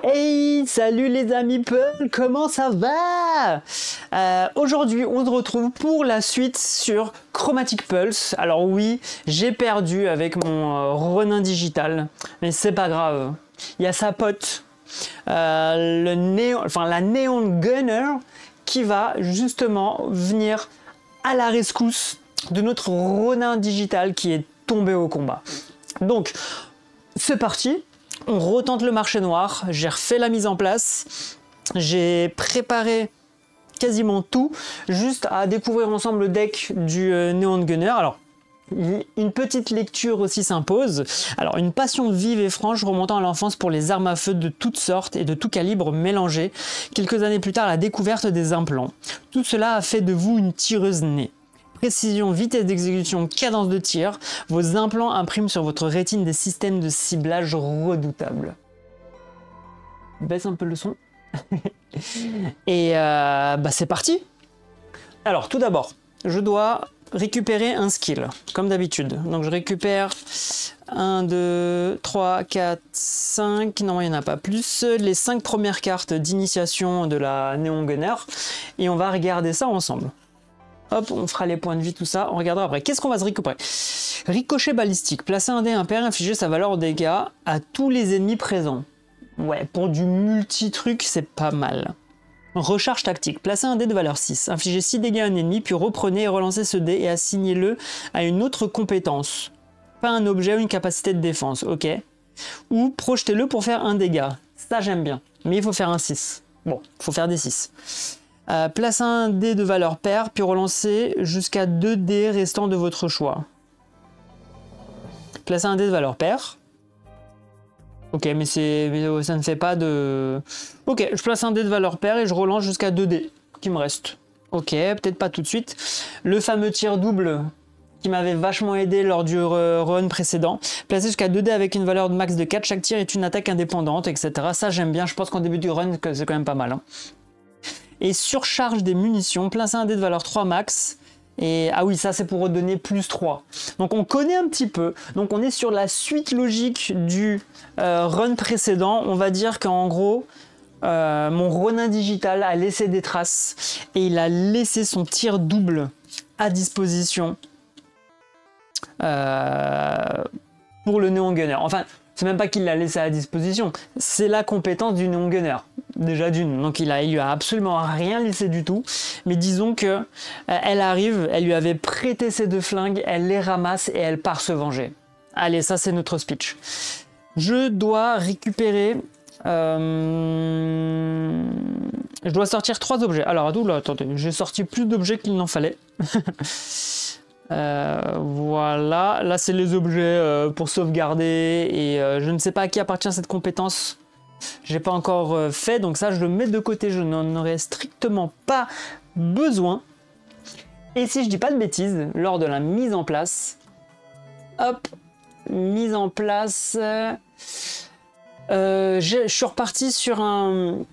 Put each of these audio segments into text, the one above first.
Hey, salut les amis Peul, comment ça va? Aujourd'hui, on se retrouve pour la suite sur Chromatic Pulse. Alors oui, j'ai perdu avec mon Ronin digital, mais c'est pas grave. Il y a sa pote, la Neon Gunner, qui va justement venir à la rescousse de notre Ronin digital qui est tombé au combat. Donc, c'est parti. On retente le marché noir, j'ai refait la mise en place, j'ai préparé quasiment tout, juste à découvrir ensemble le deck du Neon Gunner. Alors, une petite lecture aussi s'impose. Alors, une passion vive et franche remontant à l'enfance pour les armes à feu de toutes sortes et de tout calibre mélangées. Quelques années plus tard, la découverte des implants. Tout cela a fait de vous une tireuse née. Précision, vitesse d'exécution, cadence de tir, vos implants impriment sur votre rétine des systèmes de ciblage redoutables. Baisse un peu le son. Et c'est parti. Alors tout d'abord, je dois récupérer un skill, comme d'habitude. Donc je récupère 1, 2, 3, 4, 5, non il n'y en a pas plus, les 5 premières cartes d'initiation de la Neon Gunner, et on va regarder ça ensemble. Hop, on fera les points de vie, tout ça, on regardera après. Qu'est-ce qu'on va se récupérer? Ricochet balistique, placer un dé impair, infliger sa valeur de dégâts à tous les ennemis présents. Ouais, pour du multi-truc, c'est pas mal. Recharge tactique, placer un dé de valeur 6, infliger 6 dégâts à un ennemi, puis reprenez et relancez ce dé et assignez-le à une autre compétence. Pas un objet ou une capacité de défense, ok. Ou projetez-le pour faire un dégât. Ça j'aime bien, mais il faut faire un 6. Bon, il faut faire des 6. Placez un dé de valeur paire, puis relancez jusqu'à 2 dés restants de votre choix. Placez un dé de valeur paire. Ok, mais ça ne fait pas de... Ok, je place un dé de valeur paire et je relance jusqu'à 2 dés qui me restent. Ok, peut-être pas tout de suite. Le fameux tir double qui m'avait vachement aidé lors du run précédent. Placer jusqu'à 2 dés avec une valeur de max de 4. Chaque tir est une attaque indépendante, etc. Ça, j'aime bien. Je pense qu'en début du run, c'est quand même pas mal. Hein. Et surcharge des munitions, placer un dé de valeur 3 max, et ah oui, ça c'est pour redonner plus 3. Donc on connaît un petit peu, donc on est sur la suite logique du run précédent. On va dire qu'en gros, mon Ronin digital a laissé des traces, et il a laissé son tir double à disposition pour le Neon Gunner. Enfin, c'est même pas qu'il l'a laissé à disposition, c'est la compétence du Neon Gunner. Déjà d'une, donc il lui a absolument rien laissé du tout, mais disons que elle arrive, elle lui avait prêté ses 2 flingues, elle les ramasse et elle part se venger. Allez, ça c'est notre speech. Je dois récupérer... Je dois sortir 3 objets. Alors attendez, j'ai sorti plus d'objets qu'il n'en fallait. Voilà, là c'est les objets pour sauvegarder, et je ne sais pas à qui appartient cette compétence. J'ai pas encore fait, donc ça je le mets de côté, je n'en aurais strictement pas besoin. Et si je dis pas de bêtises, lors de la mise en place, hop, mise en place, je suis reparti sur un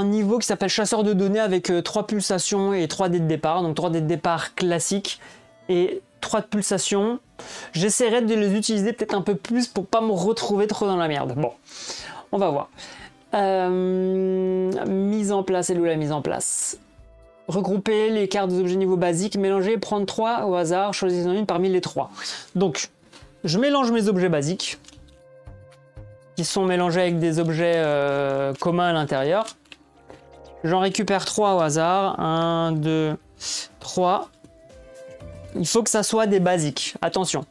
niveau qui s'appelle chasseur de données avec 3 pulsations et 3 dés de départ, donc 3 dés de départ classiques et 3 de pulsations. J'essaierai de les utiliser peut-être un peu plus pour pas me retrouver trop dans la merde. Bon. On va voir. Mise en place, elle est où la mise en place? Regrouper les cartes des objets niveau basique, mélanger, prendre 3 au hasard, choisissez une parmi les 3. Donc, je mélange mes objets basiques, qui sont mélangés avec des objets communs à l'intérieur. J'en récupère 3 au hasard. 1, 2, 3. Il faut que ça soit des basiques. Attention.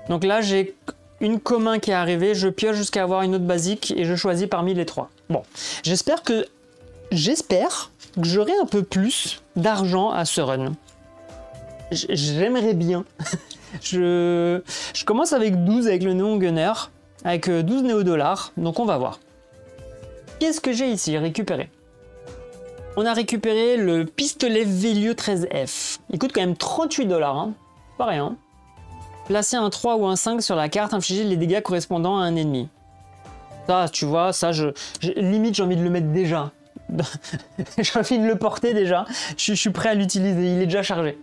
Donc là, j'ai... une commun qui est arrivée, je pioche jusqu'à avoir une autre basique et je choisis parmi les 3. Bon, j'espère que j'aurai un peu plus d'argent à ce run. J'aimerais bien. je commence avec 12 avec le Neon Gunner, avec 12 néo-dollars, donc on va voir. Qu'est-ce que j'ai ici récupéré? On a récupéré le pistolet Vélieux 13F. Il coûte quand même 38 $, hein. Pas rien. Placer un 3 ou un 5 sur la carte, infliger les dégâts correspondant à un ennemi. Ça, tu vois, ça, limite, j'ai envie de le mettre déjà. J'ai envie de le porter déjà. Je suis prêt à l'utiliser, il est déjà chargé.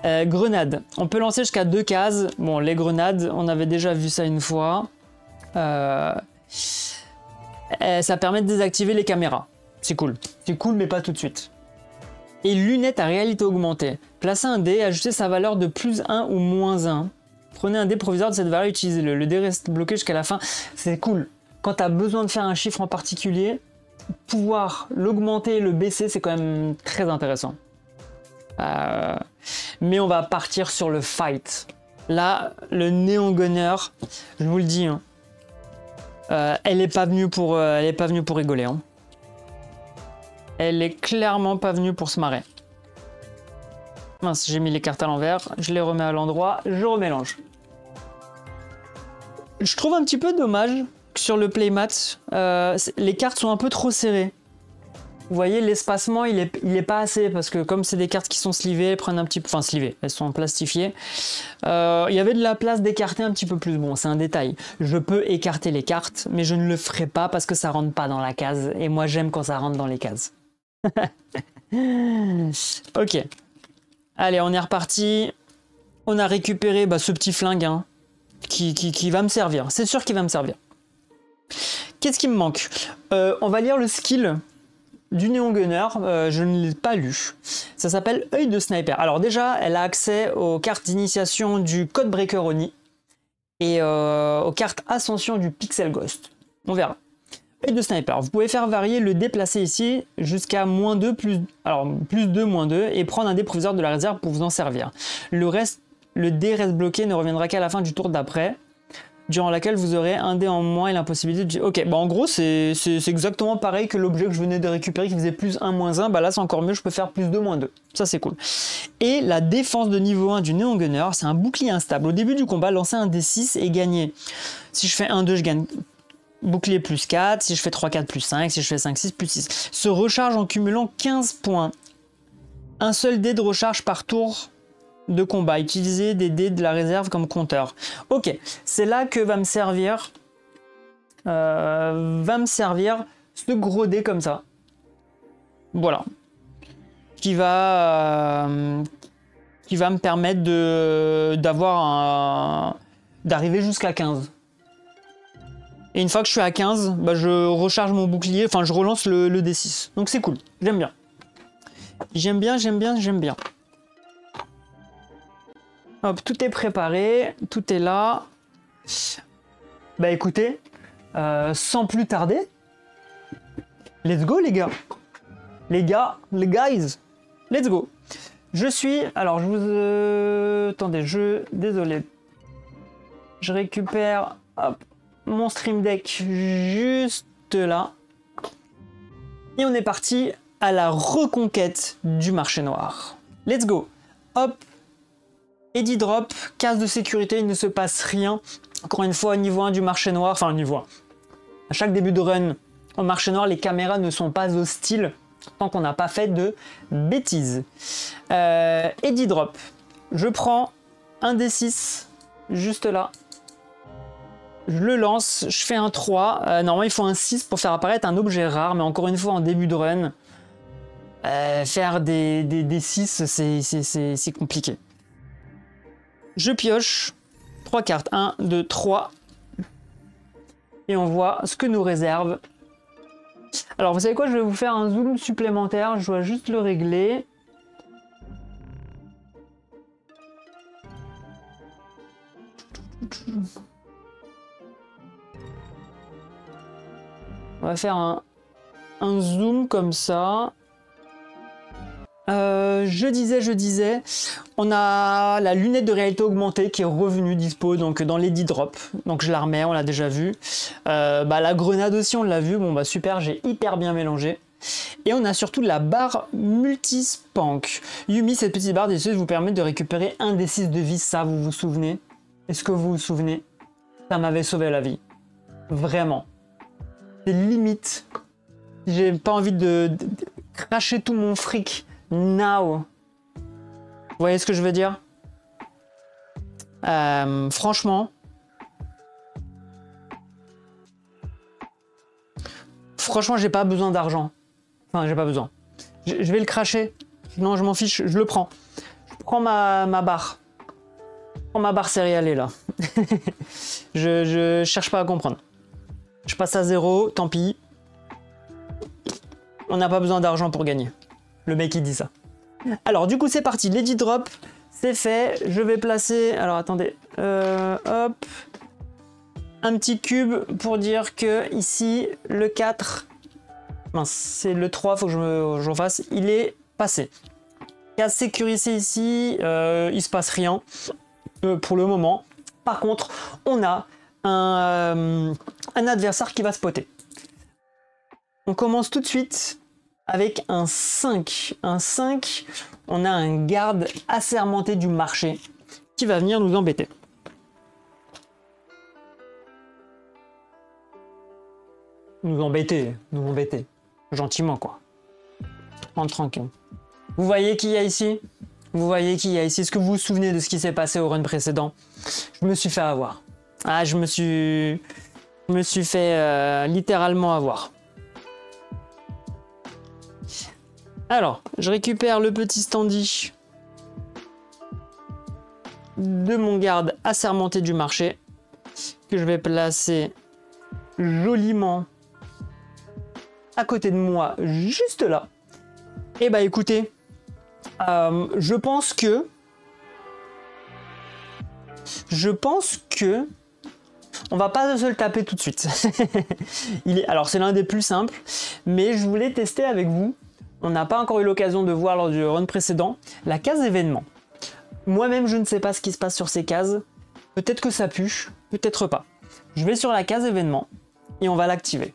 Grenade. On peut lancer jusqu'à 2 cases. Bon, les grenades, on avait déjà vu ça une fois. Ça permet de désactiver les caméras. C'est cool. C'est cool, mais pas tout de suite. Et lunettes à réalité augmentée. Placez un dé, ajustez sa valeur de plus 1 ou moins 1. Prenez un dé provisoire de cette valeur, utilisez-le. Le dé reste bloqué jusqu'à la fin. C'est cool. Quand tu as besoin de faire un chiffre en particulier, pouvoir l'augmenter et le baisser, c'est quand même très intéressant. Mais on va partir sur le fight. Là, le Neon Gunner, je vous le dis, hein, elle n'est pas venue pour rigoler. Hein. Elle est clairement pas venue pour se marrer. Mince, j'ai mis les cartes à l'envers, je les remets à l'endroit, je remélange. Je trouve un petit peu dommage que sur le playmat, les cartes sont un peu trop serrées. Vous voyez, l'espacement, il est pas assez, parce que comme c'est des cartes qui sont slivées, elles prennent un petit peu... Enfin, slivées, elles sont plastifiées. Il y avait de la place d'écarter un petit peu plus. Bon, c'est un détail. Je peux écarter les cartes, mais je ne le ferai pas parce que ça rentre pas dans la case. Et moi, j'aime quand ça rentre dans les cases. Ok. Allez, on est reparti. On a récupéré ce petit flingue hein, qui va me servir. C'est sûr qu'il va me servir. Qu'est-ce qui me manque? On va lire le skill du Neon Gunner. Je ne l'ai pas lu. Ça s'appelle œil de sniper. Alors déjà, elle a accès aux cartes d'initiation du Codebreaker Oni et aux cartes ascension du Pixel Ghost. On verra. Œil de sniper. Vous pouvez faire varier le dé placé ici jusqu'à -2, plus 2, -2 et prendre un dé provisoire de la réserve pour vous en servir. Le dé reste bloqué, ne reviendra qu'à la fin du tour d'après, durant laquelle vous aurez un dé en moins et l'impossibilité de... Ok, en gros, c'est exactement pareil que l'objet que je venais de récupérer qui faisait +1, -1. Là, c'est encore mieux, je peux faire +2, -2. Ça, c'est cool. Et la défense de niveau 1 du Neon Gunner, c'est un bouclier instable. Au début du combat, lancez un D6 et gagnez. Si je fais 1-2, je gagne bouclier +4. Si je fais 3-4, +5. Si je fais 5-6, +6. Se recharge en cumulant 15 points. Un seul dé de recharge par tour de combat. Utilisez des dés de la réserve comme compteur. Ok, c'est là que va me servir ce gros dé comme ça. Voilà. Qui va me permettre d'arriver jusqu'à 15. Et une fois que je suis à 15, je recharge mon bouclier, enfin je relance le D6. Donc c'est cool, j'aime bien. J'aime bien. Hop, tout est préparé, tout est là. Écoutez, sans plus tarder, let's go les gars. Les guys, let's go. Je suis, alors je vous... attendez, désolé. Je récupère, hop, mon Stream Deck juste là. Et on est parti à la reconquête du marché noir. Let's go. Hop. Eddy drop, case de sécurité, il ne se passe rien. Encore une fois, niveau 1 du marché noir, enfin niveau 1. À chaque début de run au marché noir, les caméras ne sont pas hostiles tant qu'on n'a pas fait de bêtises. Eddy drop. Je prends un D6 juste là. Je le lance, je fais un 3. Normalement, il faut un 6 pour faire apparaître un objet rare, mais encore une fois, en début de run, faire des 6, c'est compliqué. Je pioche 3 cartes. 1, 2, 3. Et on voit ce que nous réserve. Alors, vous savez quoi? Je vais vous faire un zoom supplémentaire. Je dois juste le régler. On va faire un zoom comme ça. Je disais, on a la lunette de réalité augmentée qui est revenue dispo donc dans l'Eddy drop. Donc je la remets, on l'a déjà vu. La grenade aussi, on l'a vu. Bon super, j'ai hyper bien mélangé. Et on a surtout la barre multispank. Yumi, cette petite barre des vous permet de récupérer un des 6 de vie. Ça, vous vous souvenez? Est-ce que vous vous souvenez? Ça m'avait sauvé la vie. Vraiment. C'est limite. J'ai pas envie de cracher tout mon fric. Now. Vous voyez ce que je veux dire? Franchement, j'ai pas besoin d'argent. Enfin, j'ai pas besoin. Je vais le cracher. Non, je m'en fiche, je le prends. Je prends ma barre. Je prends ma barre céréalée, là. je cherche pas à comprendre. Je passe à 0, tant pis. On n'a pas besoin d'argent pour gagner. Le mec il dit ça. Alors du coup c'est parti, Lady Drop, c'est fait. Je vais placer, alors attendez, hop, un petit cube pour dire que ici, le 4, mince, c'est le 3, faut que je fasse, il est passé. Case sécurisée ici, il se passe rien pour le moment. Par contre, on a un adversaire qui va spotter. On commence tout de suite avec un 5. Un 5, on a un garde assermenté du marché qui va venir nous embêter. Nous embêter. Gentiment, quoi. En tranquille. Vous voyez qui il y a ici? Vous voyez qui il y a ici? Est-ce que vous vous souvenez de ce qui s'est passé au run précédent? Je me suis fait avoir. Ah, je me suis fait littéralement avoir. Alors, je récupère le petit standy de mon garde assermenté du marché que je vais placer joliment à côté de moi, juste là. Et bah écoutez, je pense que on va pas se le taper tout de suite. Alors c'est l'un des plus simples, mais je voulais tester avec vous. On n'a pas encore eu l'occasion de voir lors du run précédent la case événement. Moi-même, je ne sais pas ce qui se passe sur ces cases. Peut-être que ça pue, peut-être pas. Je vais sur la case événement et on va l'activer.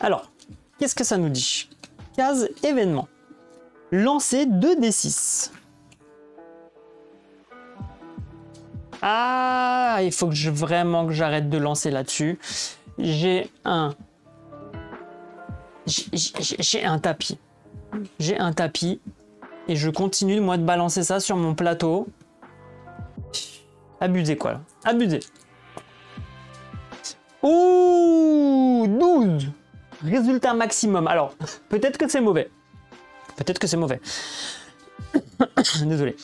Alors, qu'est-ce que ça nous dit? Case événement. Lancer 2d6. Ah, il faut que vraiment que j'arrête de lancer là-dessus. J'ai un tapis. J'ai un tapis et je continue moi de balancer ça sur mon plateau. Abusé quoi là. Abusé. Ouh, 12. Résultat maximum. Alors, peut-être que c'est mauvais. Peut-être que c'est mauvais. Désolé.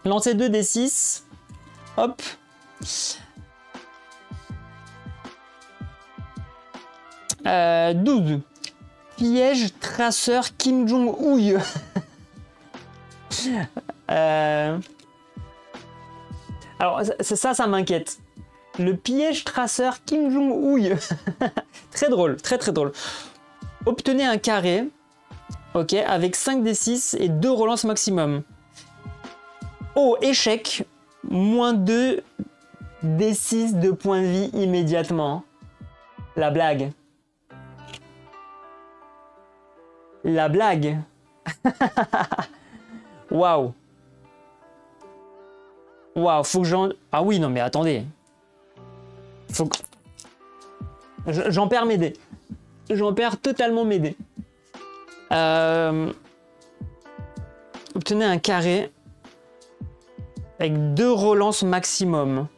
Lancer 2d6. Hop. Euh, 12. Piège traceur Kim Jong-ouille. Alors ça m'inquiète. Le piège traceur Kim Jong-ouille. Très drôle, très drôle. Obtenez un carré, ok, avec 5d6 et 2 relances maximum. Oh, échec, moins 2 d6 de points de vie immédiatement. La blague. La blague. Waouh. Waouh, faut que j'en... Ah oui, non mais attendez. Faut que... J'en perds mes dés. J'en perds totalement mes dés. Obtenez un carré avec 2 relances maximum.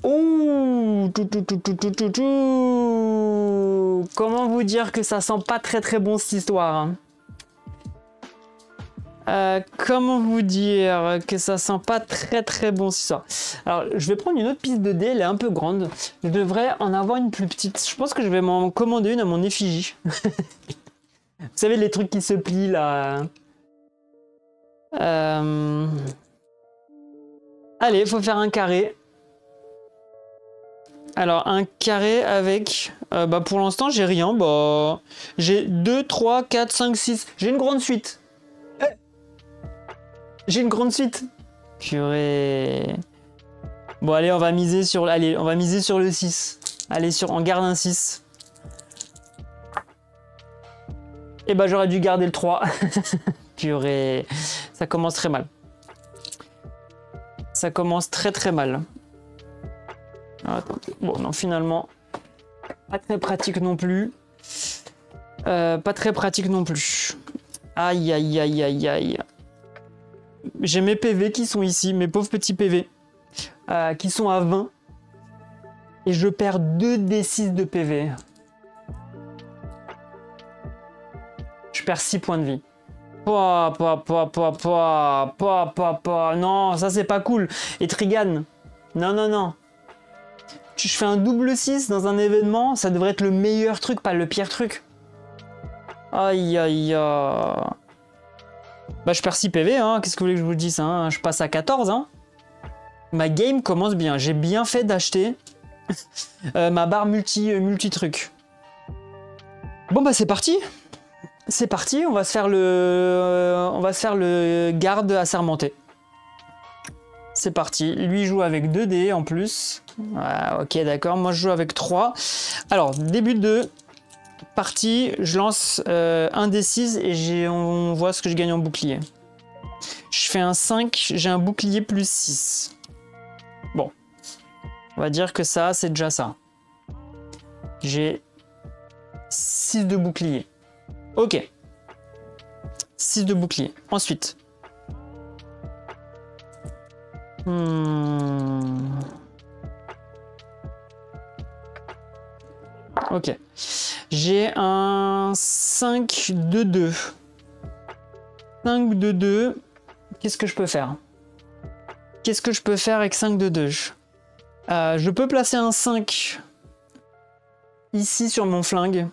Ouh, comment vous dire que ça sent pas très bon cette histoire, hein. Comment vous dire que ça sent pas très bon cette histoire. Alors je vais prendre une autre piste de dés, elle est un peu grande. Je devrais en avoir une plus petite. Je pense que je vais m'en commander une à mon effigie. Vous savez les trucs qui se plient là. Allez, il faut faire un carré. Alors, un carré avec... bah, pour l'instant, j'ai rien. Bah, j'ai 2, 3, 4, 5, 6. J'ai une grande suite. J'ai une grande suite. Purée. Bon, allez, on va miser sur... Allez, on va miser sur le 6. Allez, on garde un 6. Et bah, j'aurais dû garder le 3. Purée. Ça commence très mal. Ça commence très mal. Attendez. Bon, non, finalement, pas très pratique non plus. Pas très pratique non plus. Aïe, aïe, aïe, aïe, aïe. J'ai mes PV qui sont ici, mes pauvres petits PV, qui sont à 20. Et je perds 2 d6 de PV. Je perds 6 points de vie. Non, ça c'est pas cool. Et Trigan. Non. Je fais un double 6 dans un événement, ça devrait être le meilleur truc, pas le pire truc. Aïe aïe aïe. Bah je perds 6 PV, hein. Qu'est-ce que vous voulez que je vous dise, hein. Je passe à 14, hein. Ma game commence bien, j'ai bien fait d'acheter ma barre multi-truc. Bon bah c'est parti. C'est parti, on va se faire le garde assermenté. C'est parti. Lui joue avec 2 dés en plus. Ah, ok, d'accord. Moi, je joue avec 3. Alors, début de partie, je lance un dé 6 et on voit ce que je gagne en bouclier. Je fais un 5, j'ai un bouclier plus 6. Bon. On va dire que ça, c'est déjà ça. J'ai 6 de bouclier. Ok. 6 de bouclier. Ensuite. Ok. J'ai un 5 de 2. 5 de 2. Qu'est-ce que je peux faire? Qu'est-ce que je peux faire avec 5 de 2? Je peux placer un 5 ici sur mon flingue.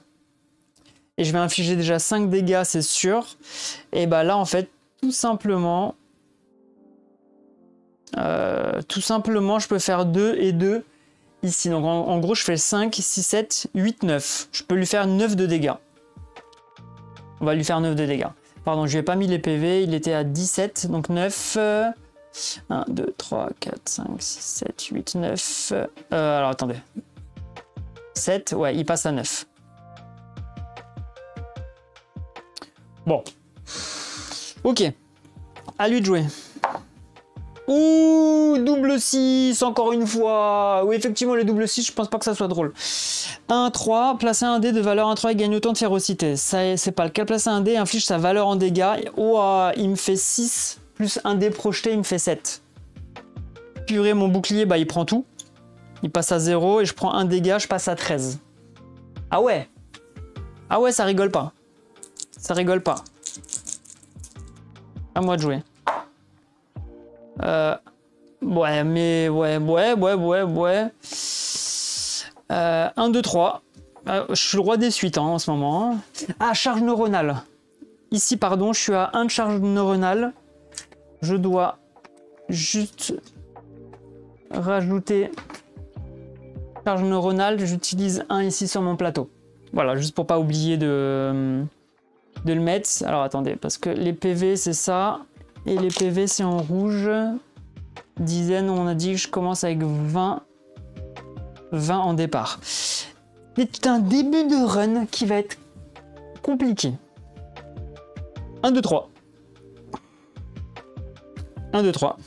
Et je vais infliger déjà 5 dégâts, c'est sûr. Et bah là, en fait, tout simplement, je peux faire 2 et 2 ici. Donc en gros, je fais 5, 6, 7, 8, 9. Je peux lui faire 9 de dégâts. On va lui faire 9 de dégâts. Pardon, je lui ai pas mis les PV, il était à 17, donc 9. 1, 2, 3, 4, 5, 6, 7, 8, 9. Alors attendez. 7, ouais, il passe à 9. Bon. Ok. À lui de jouer. Ouh, double 6, encore une fois. Oui, effectivement, le double 6, je pense pas que ça soit drôle. 1, 3, placer un dé de valeur 1, 3 et gagne autant de férocité. Ça, c'est pas le cas. Placer un dé inflige sa valeur en dégâts. Oh, il me fait 6, plus un dé projeté, il me fait 7. Purée, mon bouclier, bah, il prend tout. Il passe à 0 et je prends un dégât, je passe à 13. Ah ouais. Ah ouais, ça rigole pas. Ça rigole pas. À moi de jouer. Ouais, mais ouais. 1, 2, 3. Je suis le roi des suites hein, en ce moment. Ah, charge neuronale. Ici, pardon, je suis à 1 de charge neuronale. Je dois juste rajouter charge neuronale. J'utilise 1 ici sur mon plateau. Voilà, juste pour pas oublier de le mettre. Alors attendez, parce que les PV c'est ça. Et les PV c'est en rouge. Dizaine, on a dit que je commence avec 20. 20 en départ. C'est un début de run qui va être compliqué. 1, 2, 3. 1, 2, 3.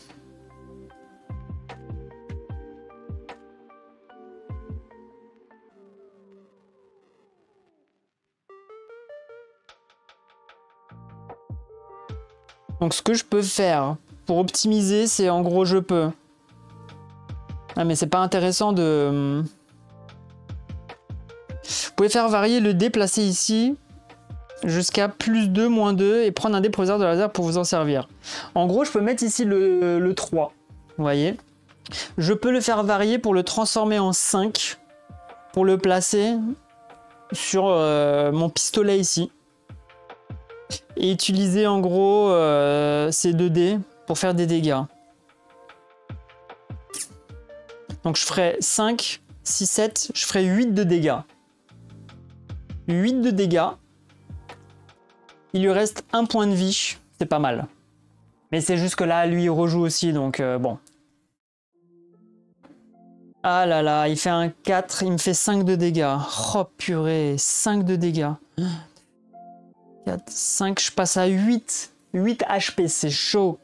Donc ce que je peux faire pour optimiser, c'est en gros je peux. Ah mais c'est pas intéressant de... Vous pouvez faire varier le dé placé ici jusqu'à plus 2, moins 2 et prendre un dé provisoire de laser pour vous en servir. En gros, je peux mettre ici le 3. Vous voyez? Je peux le faire varier pour le transformer en 5 pour le placer sur mon pistolet ici. Et utiliser en gros ces 2 dés pour faire des dégâts. Donc je ferai 5, 6, 7, je ferai 8 de dégâts. 8 de dégâts. Il lui reste 1 point de vie, c'est pas mal. Mais c'est juste que là, lui, il rejoue aussi, donc bon. Ah là là, il fait un 4, il me fait 5 de dégâts. Oh purée, 5 de dégâts. 4, 5, je passe à 8. 8 HP, c'est chaud.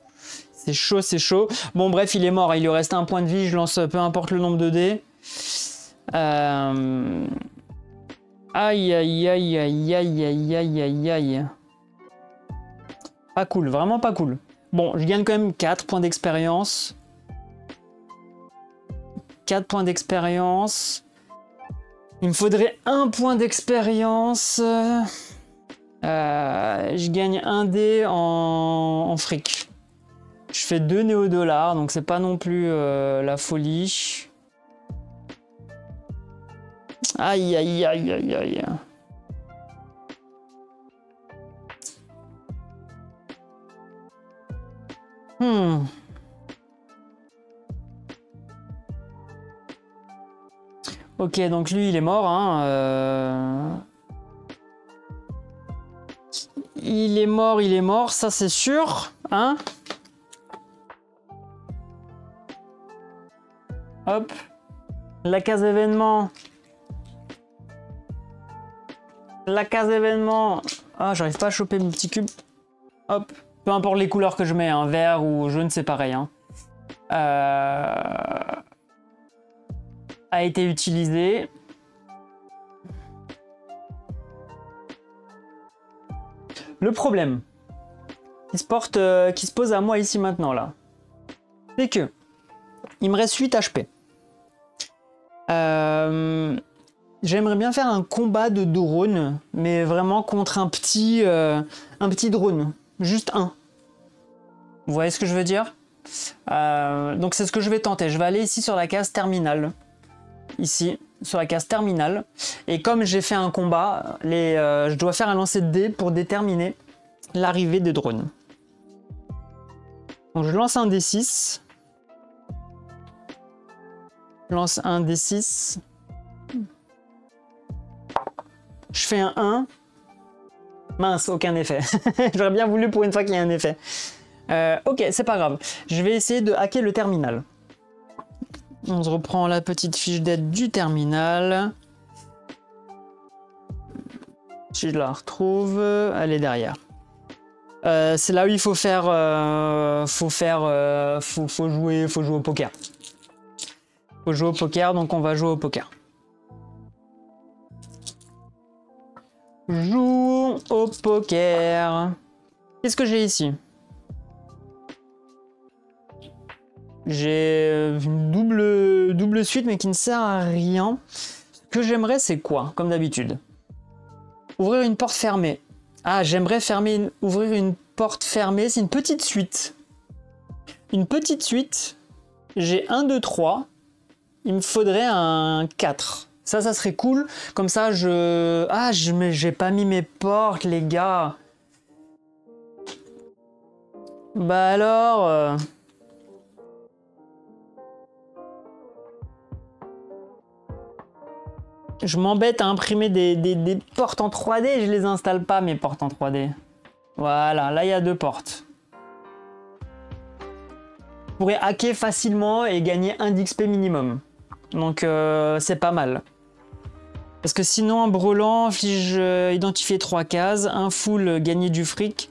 C'est chaud, c'est chaud. Bon, bref, il est mort. Il lui reste 1 point de vie. Je lance peu importe le nombre de dés. Aïe, aïe, aïe, aïe, aïe, aïe, aïe, aïe, aïe. Pas cool, vraiment pas cool. Bon, je gagne quand même 4 points d'expérience. 4 points d'expérience. Il me faudrait 1 point d'expérience. Je gagne 1 dé en fric. Je fais 2 néo-dollars, donc c'est pas non plus la folie. Aïe, aïe, aïe, aïe, aïe. Ok, donc lui, il est mort. Hein, il est mort, ça c'est sûr. Hein? Hop. La case événement. La case événement. Ah, j'arrive pas à choper mon petit cube. Hop. Peu importe les couleurs que je mets, hein, vert ou jaune, c'est pareil. Hein. A été utilisé. Le problème qui se pose à moi ici maintenant là, c'est que il me reste 8 HP. J'aimerais bien faire un combat de drone, mais vraiment contre un petit drone, juste un. Vous voyez ce que je veux dire? Donc c'est ce que je vais tenter. Je vais aller ici sur la case terminale. Ici, sur la case terminale. Et comme j'ai fait un combat, je dois faire un lancer de dés pour déterminer l'arrivée des drones. Donc je lance un D6. Je lance un D6. Je fais un 1. Mince, aucun effet. J'aurais bien voulu pour une fois qu'il y ait un effet. Ok, c'est pas grave. Je vais essayer de hacker le terminal. On se reprend la petite fiche d'aide du terminal. Si je la retrouve, elle est derrière. C'est là où il faut faire, faut jouer au poker. Faut jouer au poker, donc on va jouer au poker. Jouons au poker. Qu'est-ce que j'ai ici? J'ai une double suite, mais qui ne sert à rien. Ce que j'aimerais, c'est quoi, comme d'habitude? Ouvrir une porte fermée. Ah, j'aimerais ouvrir une porte fermée. C'est une petite suite. Une petite suite. J'ai 1, 2, 3. Il me faudrait un 4. Ça serait cool. Comme ça, j'ai pas mis mes portes, les gars. Bah alors... Je m'embête à imprimer des portes en 3D et je les installe pas, mes portes en 3D. Voilà, là il y a 2 portes. Je pourrais hacker facilement et gagner 1 d'XP minimum. Donc c'est pas mal. Parce que sinon, un brelan, inflige identifier 3 cases, un full, gagner du fric,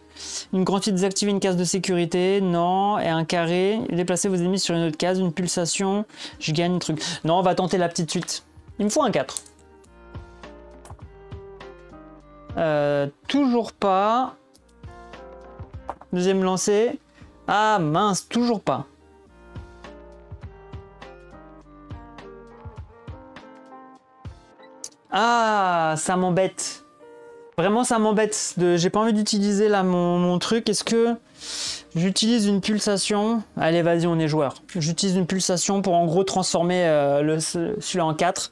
une gratuite, désactiver une case de sécurité, non, et un carré, déplacer vos ennemis sur une autre case, une pulsation, je gagne un truc. Non, on va tenter la petite suite. Il me faut un 4. Toujours pas. Deuxième lancé. Ah mince, toujours pas. Ah, ça m'embête. Vraiment, ça m'embête. J'ai pas envie d'utiliser là mon truc. Est-ce que j'utilise une pulsation? Allez, vas-y, on est joueur. J'utilise une pulsation pour en gros transformer celui-là en 4.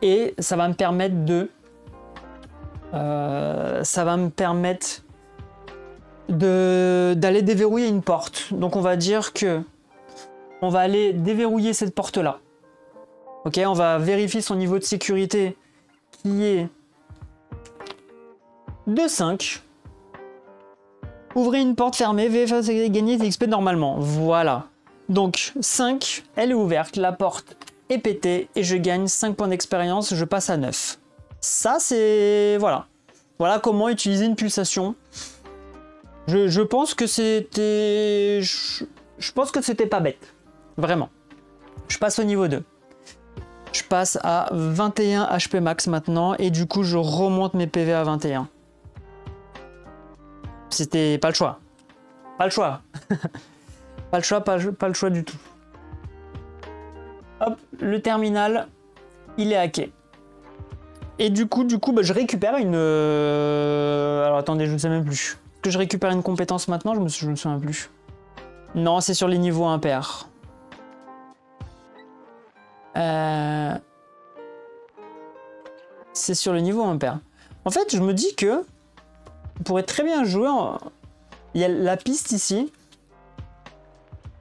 Et ça va me permettre de... d'aller déverrouiller une porte. Donc on va dire que on va aller déverrouiller cette porte là. Ok, on va vérifier son niveau de sécurité qui est de 5. Ouvrez une porte fermée, gagner des XP normalement. Voilà. Donc 5, elle est ouverte, la porte est pétée et je gagne 5 points d'expérience, je passe à 9. Ça c'est... Voilà. Voilà comment utiliser une pulsation. Je pense que c'était... Je pense que c'était pas bête. Vraiment. Je passe au niveau 2. Je passe à 21 HP max maintenant et du coup je remonte mes PV à 21. C'était pas le choix. Pas le choix. Pas le choix, pas le choix du tout. Hop, le terminal, il est hacké. Et du coup bah, je récupère une... Alors attendez, je ne sais même plus. Est-ce que je récupère une compétence maintenant? Je me souviens plus. Non, c'est sur les niveaux impairs. c'est sur le niveau impair. En fait, je me dis que on pourrait très bien jouer en... Il y a la piste ici.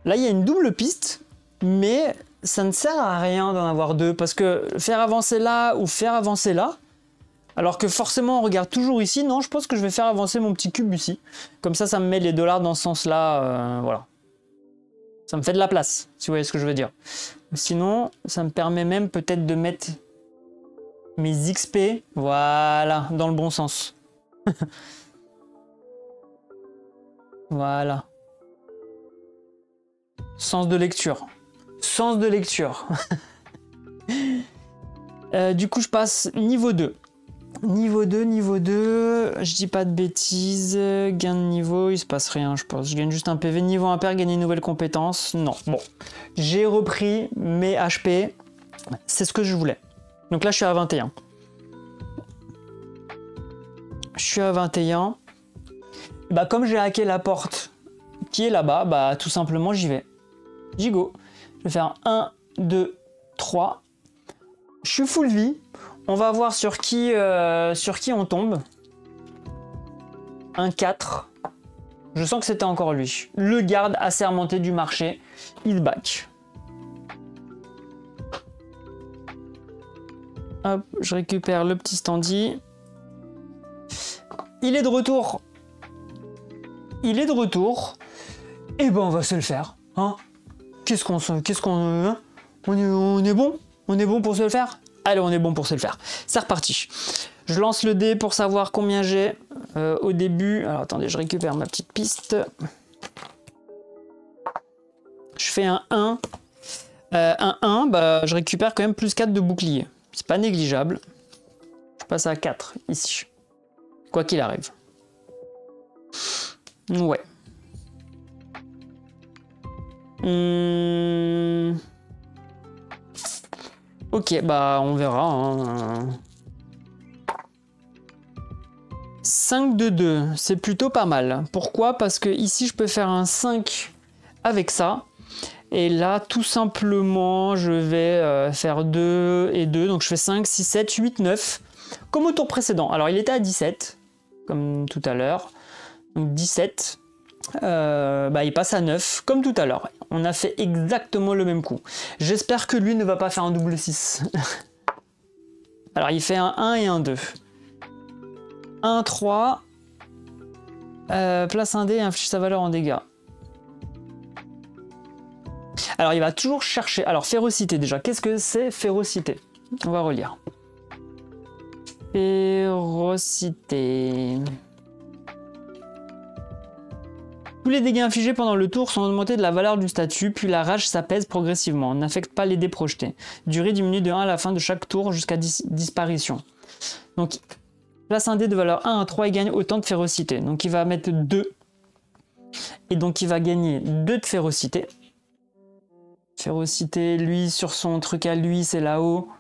Là, il y a une double piste, mais ça ne sert à rien d'en avoir deux, parce que faire avancer là ou faire avancer là, alors que forcément on regarde toujours ici, non, je pense que je vais faire avancer mon petit cube ici. Comme ça me met les dollars dans ce sens-là, voilà. Ça me fait de la place, si vous voyez ce que je veux dire. Sinon, ça me permet même peut-être de mettre mes XP, voilà, dans le bon sens. Voilà. Sens de lecture. Sens de lecture. Du coup, je passe niveau 2. Niveau 2, je dis pas de bêtises. Gain de niveau, il se passe rien, je pense. Je gagne juste un PV. Niveau impair, gagner une nouvelle compétence. Non, bon. J'ai repris mes HP. C'est ce que je voulais. Donc là, je suis à 21. Je suis à 21. Bah, comme j'ai hacké la porte qui est là-bas, bah, tout simplement, j'y vais. J'y go. Je vais faire 1, 2, 3. Je suis full vie. On va voir sur qui on tombe. Un 4. Je sens que c'était encore lui. Le garde assermenté du marché. Il back. Hop, je récupère le petit standy. Il est de retour. Il est de retour. Et ben on va se le faire. Hein, on est bon? On est bon pour se le faire? Allez, on est bon pour se le faire. C'est reparti. Je lance le dé pour savoir combien j'ai au début. Alors attendez, je récupère ma petite piste. Je fais un 1. Un 1, bah, je récupère quand même plus 4 de bouclier. C'est pas négligeable. Je passe à 4 ici. Quoi qu'il arrive. Ouais. Ok, bah on verra. Hein. 5 de 2, c'est plutôt pas mal. Pourquoi? Parce que ici je peux faire un 5 avec ça. Et là, tout simplement, je vais faire 2 et 2. Donc je fais 5, 6, 7, 8, 9. Comme au tour précédent. Alors il était à 17, comme tout à l'heure. Donc 17. Bah, il passe à 9, comme tout à l'heure. On a fait exactement le même coup. J'espère que lui ne va pas faire un double 6. Alors, il fait un 1 et un 2. 1, 3. Place un dé et inflige sa valeur en dégâts. Alors, il va toujours chercher... Alors, férocité, déjà. Qu'est-ce que c'est, férocité? On va relire. Férocité... Tous les dégâts infligés pendant le tour sont augmentés de la valeur du statut, puis la rage s'apaise progressivement, n'affecte pas les dés projetés. Durée diminue de 1 à la fin de chaque tour jusqu'à disparition. Donc, place un dé de valeur 1 à 3 et gagne autant de férocité. Donc il va mettre 2. Et donc il va gagner 2 de férocité. Férocité, lui, sur son truc à lui, c'est là-haut.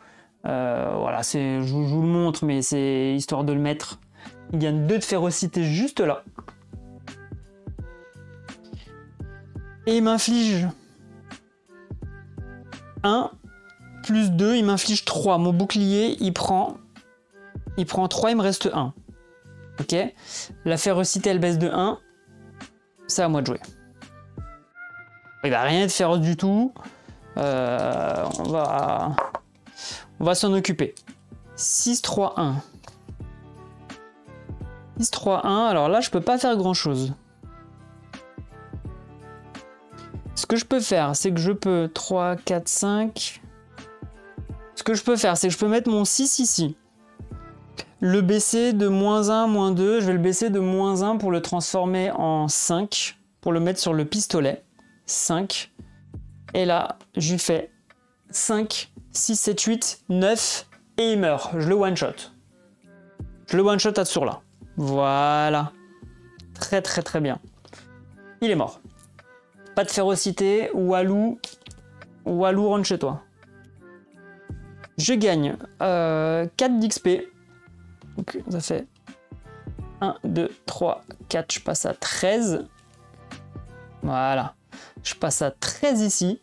Voilà, je vous le montre, mais c'est histoire de le mettre. Il gagne 2 de férocité juste là. Et il m'inflige 1 plus 2, il m'inflige 3. Mon bouclier, il prend 3, il me reste 1. Ok. La férocité, elle baisse de 1. C'est à moi de jouer. Il va rien être féroce du tout. On va s'en occuper. 6, 3, 1. 6, 3, 1. Alors là, je peux pas faire grand chose. Ce que je peux faire, c'est que je peux 3, 4, 5. Ce que je peux faire, c'est que je peux mettre mon 6 ici. Le baisser de -1, -2. Je vais le baisser de -1 pour le transformer en 5. Pour le mettre sur le pistolet. 5. Et là, je lui fais 5, 6, 7, 8, 9. Et il meurt. Je le one-shot. Je le one-shot à ce tour-là. Voilà. Très très très bien. Il est mort. Pas de férocité, Walou rentre chez toi. Je gagne 4 d'XP. Donc ça fait 1, 2, 3, 4, je passe à 13. Voilà. Je passe à 13 ici.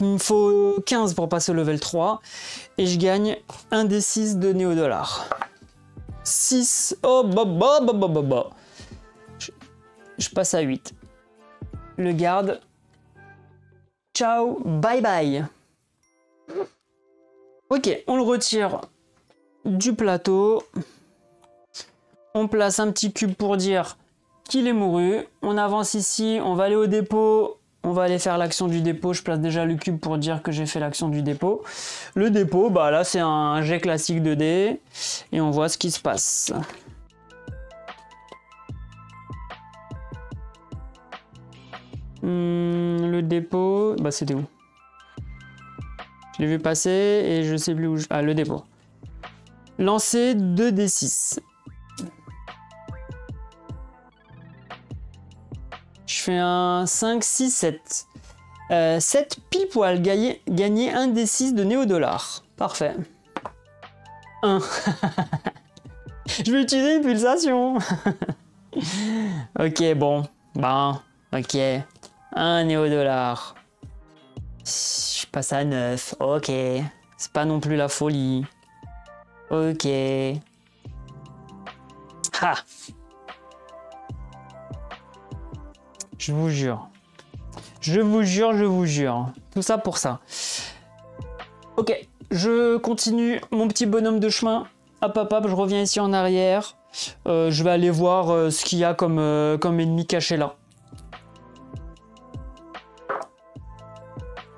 Il me faut 15 pour passer au level 3. Et je gagne un des 6 de néo-dollars. 6. Oh, bah. Je passe à 8. Le garde. Ciao, bye bye. Ok, on le retire du plateau. On place un petit cube pour dire qu'il est mouru. On avance ici, on va aller au dépôt. On va aller faire l'action du dépôt. Je place déjà le cube pour dire que j'ai fait l'action du dépôt. Le dépôt, bah là c'est un jet classique de dés. Et on voit ce qui se passe. Le dépôt, bah c'était où? Je l'ai vu passer et je sais plus où. Ah, le dépôt. Lancer 2d6. Je fais un 5, 6, 7. 7 pile poil, gagner un d6 de néo-dollars. Parfait. 1. Je vais utiliser une pulsation. Ok, bon. Ben, ok. 1 néo-dollar. Je passe à 9. Ok. C'est pas non plus la folie. Ok. Ha! Je vous jure. Je vous jure, je vous jure. Tout ça pour ça. Ok. Je continue mon petit bonhomme de chemin. Hop, hop, hop. Je reviens ici en arrière. Je vais aller voir ce qu'il y a comme ennemi caché là.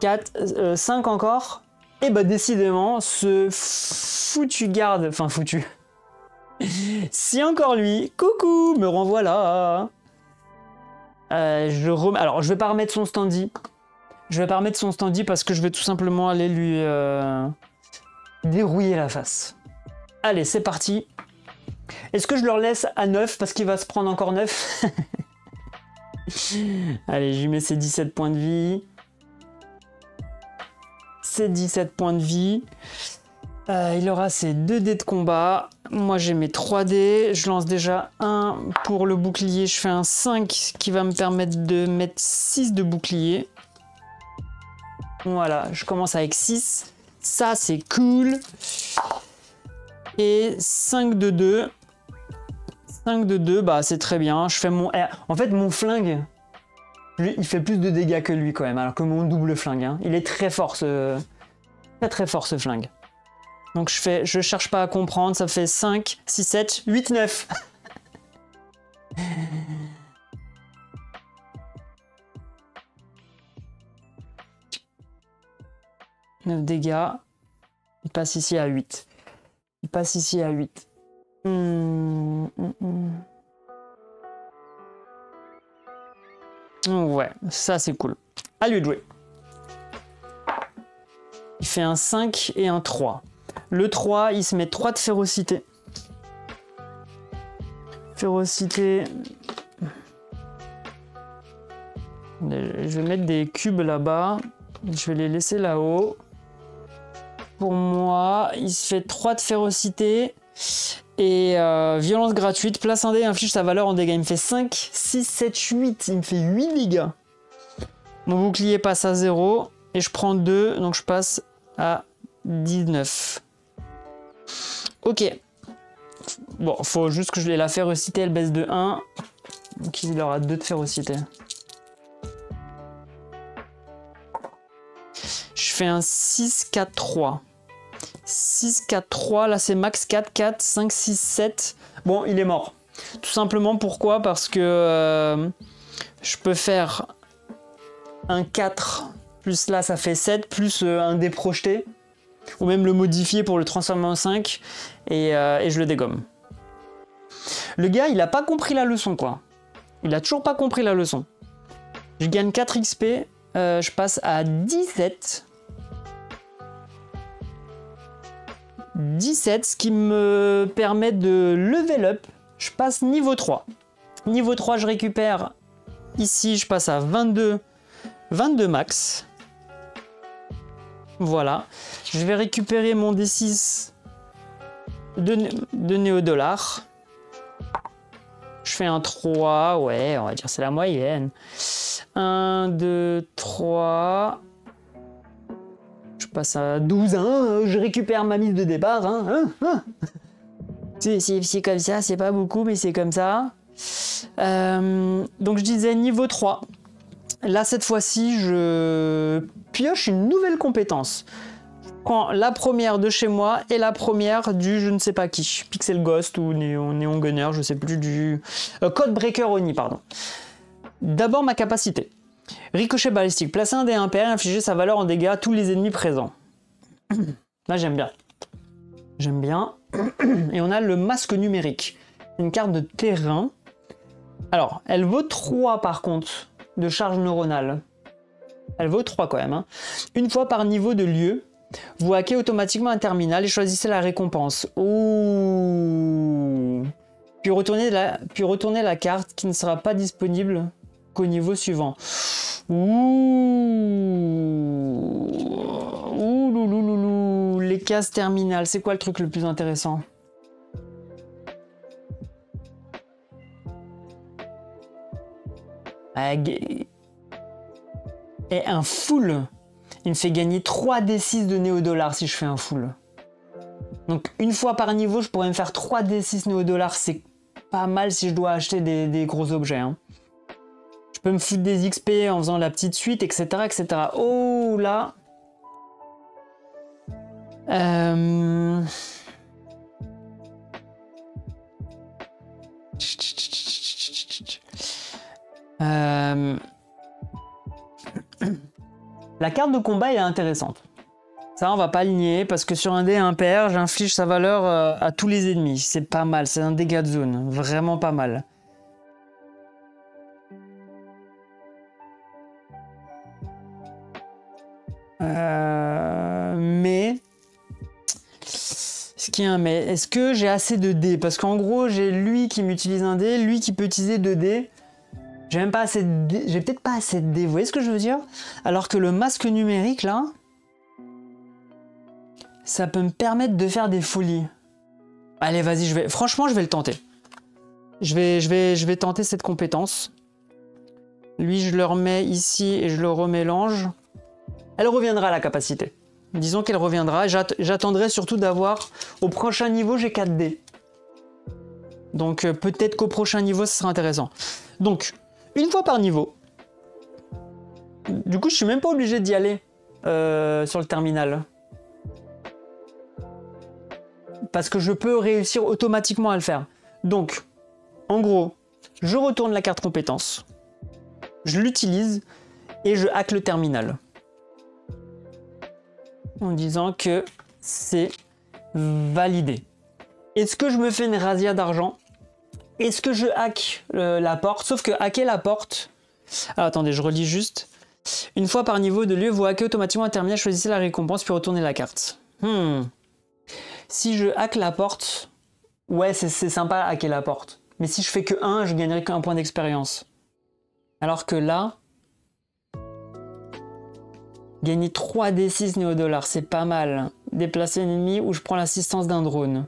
4, 5 encore. Et bah décidément, ce foutu garde, enfin foutu, si encore lui, coucou, me renvoie là. Alors je vais pas remettre son standy. Je vais pas remettre son standy parce que je vais tout simplement aller lui dérouiller la face. Allez, c'est parti. Est-ce que je le laisse à 9 parce qu'il va se prendre encore 9? Allez, je lui mets ses 17 points de vie. Ses 17 points de vie. Il aura ses 2 dés de combat. Moi j'ai mes 3 dés. Je lance déjà un pour le bouclier. Je fais un 5 qui va me permettre de mettre 6 de bouclier. Voilà, je commence avec 6. Ça c'est cool. Et 5 de 2. 5 de 2, bah c'est très bien. Je fais mon... En fait mon flingue, lui, il fait plus de dégâts que lui quand même, alors que mon double flingue. Hein. Il est très fort ce... Très fort ce flingue. Donc je cherche pas à comprendre, ça fait 5, 6, 7, 8, 9. 9 dégâts. Il passe ici à 8. Il passe ici à 8. Ouais, ça c'est cool. À lui de jouer. Il fait un 5 et un 3. Le 3, il se met 3 de férocité. Férocité. Je vais mettre des cubes là-bas. Je vais les laisser là-haut. Pour moi, il se fait 3 de férocité. Et violence gratuite. Place un dé, inflige sa valeur en dégâts. Il me fait 5, 6, 7, 8. Il me fait 8 dégâts. Mon bouclier passe à 0. Et je prends 2. Donc je passe à 19. Ok. Bon, faut juste que je l'ai la férocité. Elle baisse de 1. Donc il aura 2 de férocité. Je fais un 6, 4, 3. 6, 4, 3. Là, c'est max 4, 4, 5, 6, 7. Bon, il est mort. Tout simplement, pourquoi? Parce que je peux faire un 4, plus là, ça fait 7, plus un dé projeté. Ou même le modifier pour le transformer en 5. Et je le dégomme. Le gars, il a pas compris la leçon, quoi. Il a toujours pas compris la leçon. Je gagne 4 XP. Je passe à 17. 17, ce qui me permet de level up. Je passe niveau 3. Niveau 3, je récupère. Ici, je passe à 22 max. Voilà. Je vais récupérer mon D6 de néo-dollars. Je fais un 3. Ouais, on va dire c'est la moyenne. 1, 2, 3. passe à 12, hein, je récupère ma mise de départ. C'est comme ça, c'est pas beaucoup, mais c'est comme ça. Donc je disais niveau 3. Là, cette fois-ci, je pioche une nouvelle compétence. Je prends la première de chez moi et la première du je ne sais pas qui. Pixel Ghost ou Neon Gunner, je sais plus du... Codebreaker Oni, pardon. D'abord, ma capacité. Ricochet balistique. Placer un dé impair et infliger sa valeur en dégâts à tous les ennemis présents. Là, j'aime bien. J'aime bien. Et on a le masque numérique. Une carte de terrain. Alors, elle vaut 3 par contre de charge neuronale. Elle vaut 3 quand même. Hein. Une fois par niveau de lieu, vous hackez automatiquement un terminal et choisissez la récompense. Ouh. Puis retournez la carte qui ne sera pas disponible qu'au niveau suivant. Ouh louloulou. Les cases terminales, c'est quoi le truc le plus intéressant? Et un full, il me fait gagner 3d6 de néo-dollars si je fais un full. Donc une fois par niveau, je pourrais me faire 3d6 néo-dollars, c'est pas mal si je dois acheter des gros objets. Hein. Je peux me foutre des XP en faisant la petite suite, etc. etc. Oh là La carte de combat est intéressante. Ça, on va pas aligner parce que sur un dé impair, j'inflige sa valeur à tous les ennemis. C'est pas mal, c'est un dégât de zone. Vraiment pas mal. Mais... Ce qui est un mais. Est-ce que j'ai assez de dés? Parce qu'en gros, j'ai lui qui m'utilise un dé, lui qui peut utiliser 2 dés. J'ai même pas assez de dés. J'ai peut-être pas assez de dés. Vous voyez ce que je veux dire? Alors que le masque numérique, là, ça peut me permettre de faire des folies. Allez, vas-y, franchement, je vais le tenter. Je vais tenter cette compétence. Lui, je le remets ici et je le remélange. Elle reviendra à la capacité. Disons qu'elle reviendra. J'attendrai surtout d'avoir... Au prochain niveau, j'ai 4 dés. Donc peut-être qu'au prochain niveau, ce sera intéressant. Donc, une fois par niveau. Du coup, je suis même pas obligé d'y aller sur le terminal. Parce que je peux réussir automatiquement à le faire. Donc, en gros, je retourne la carte compétence. Je l'utilise et je hack le terminal. En disant que c'est validé. Est-ce que je me fais une razzia d'argent? Est-ce que je hack la porte? Sauf que hacker la porte... Ah, attendez, je relis juste. Une fois par niveau de lieu, vous hackez automatiquement un terminal, choisissez la récompense, puis retournez la carte. Si je hack la porte... Ouais, c'est sympa hacker la porte. Mais si je fais que 1, je gagnerai qu'un point d'expérience. Alors que là... Gagner 3d6 néo-dollars, c'est pas mal. Déplacer un ennemi ou je prends l'assistance d'un drone.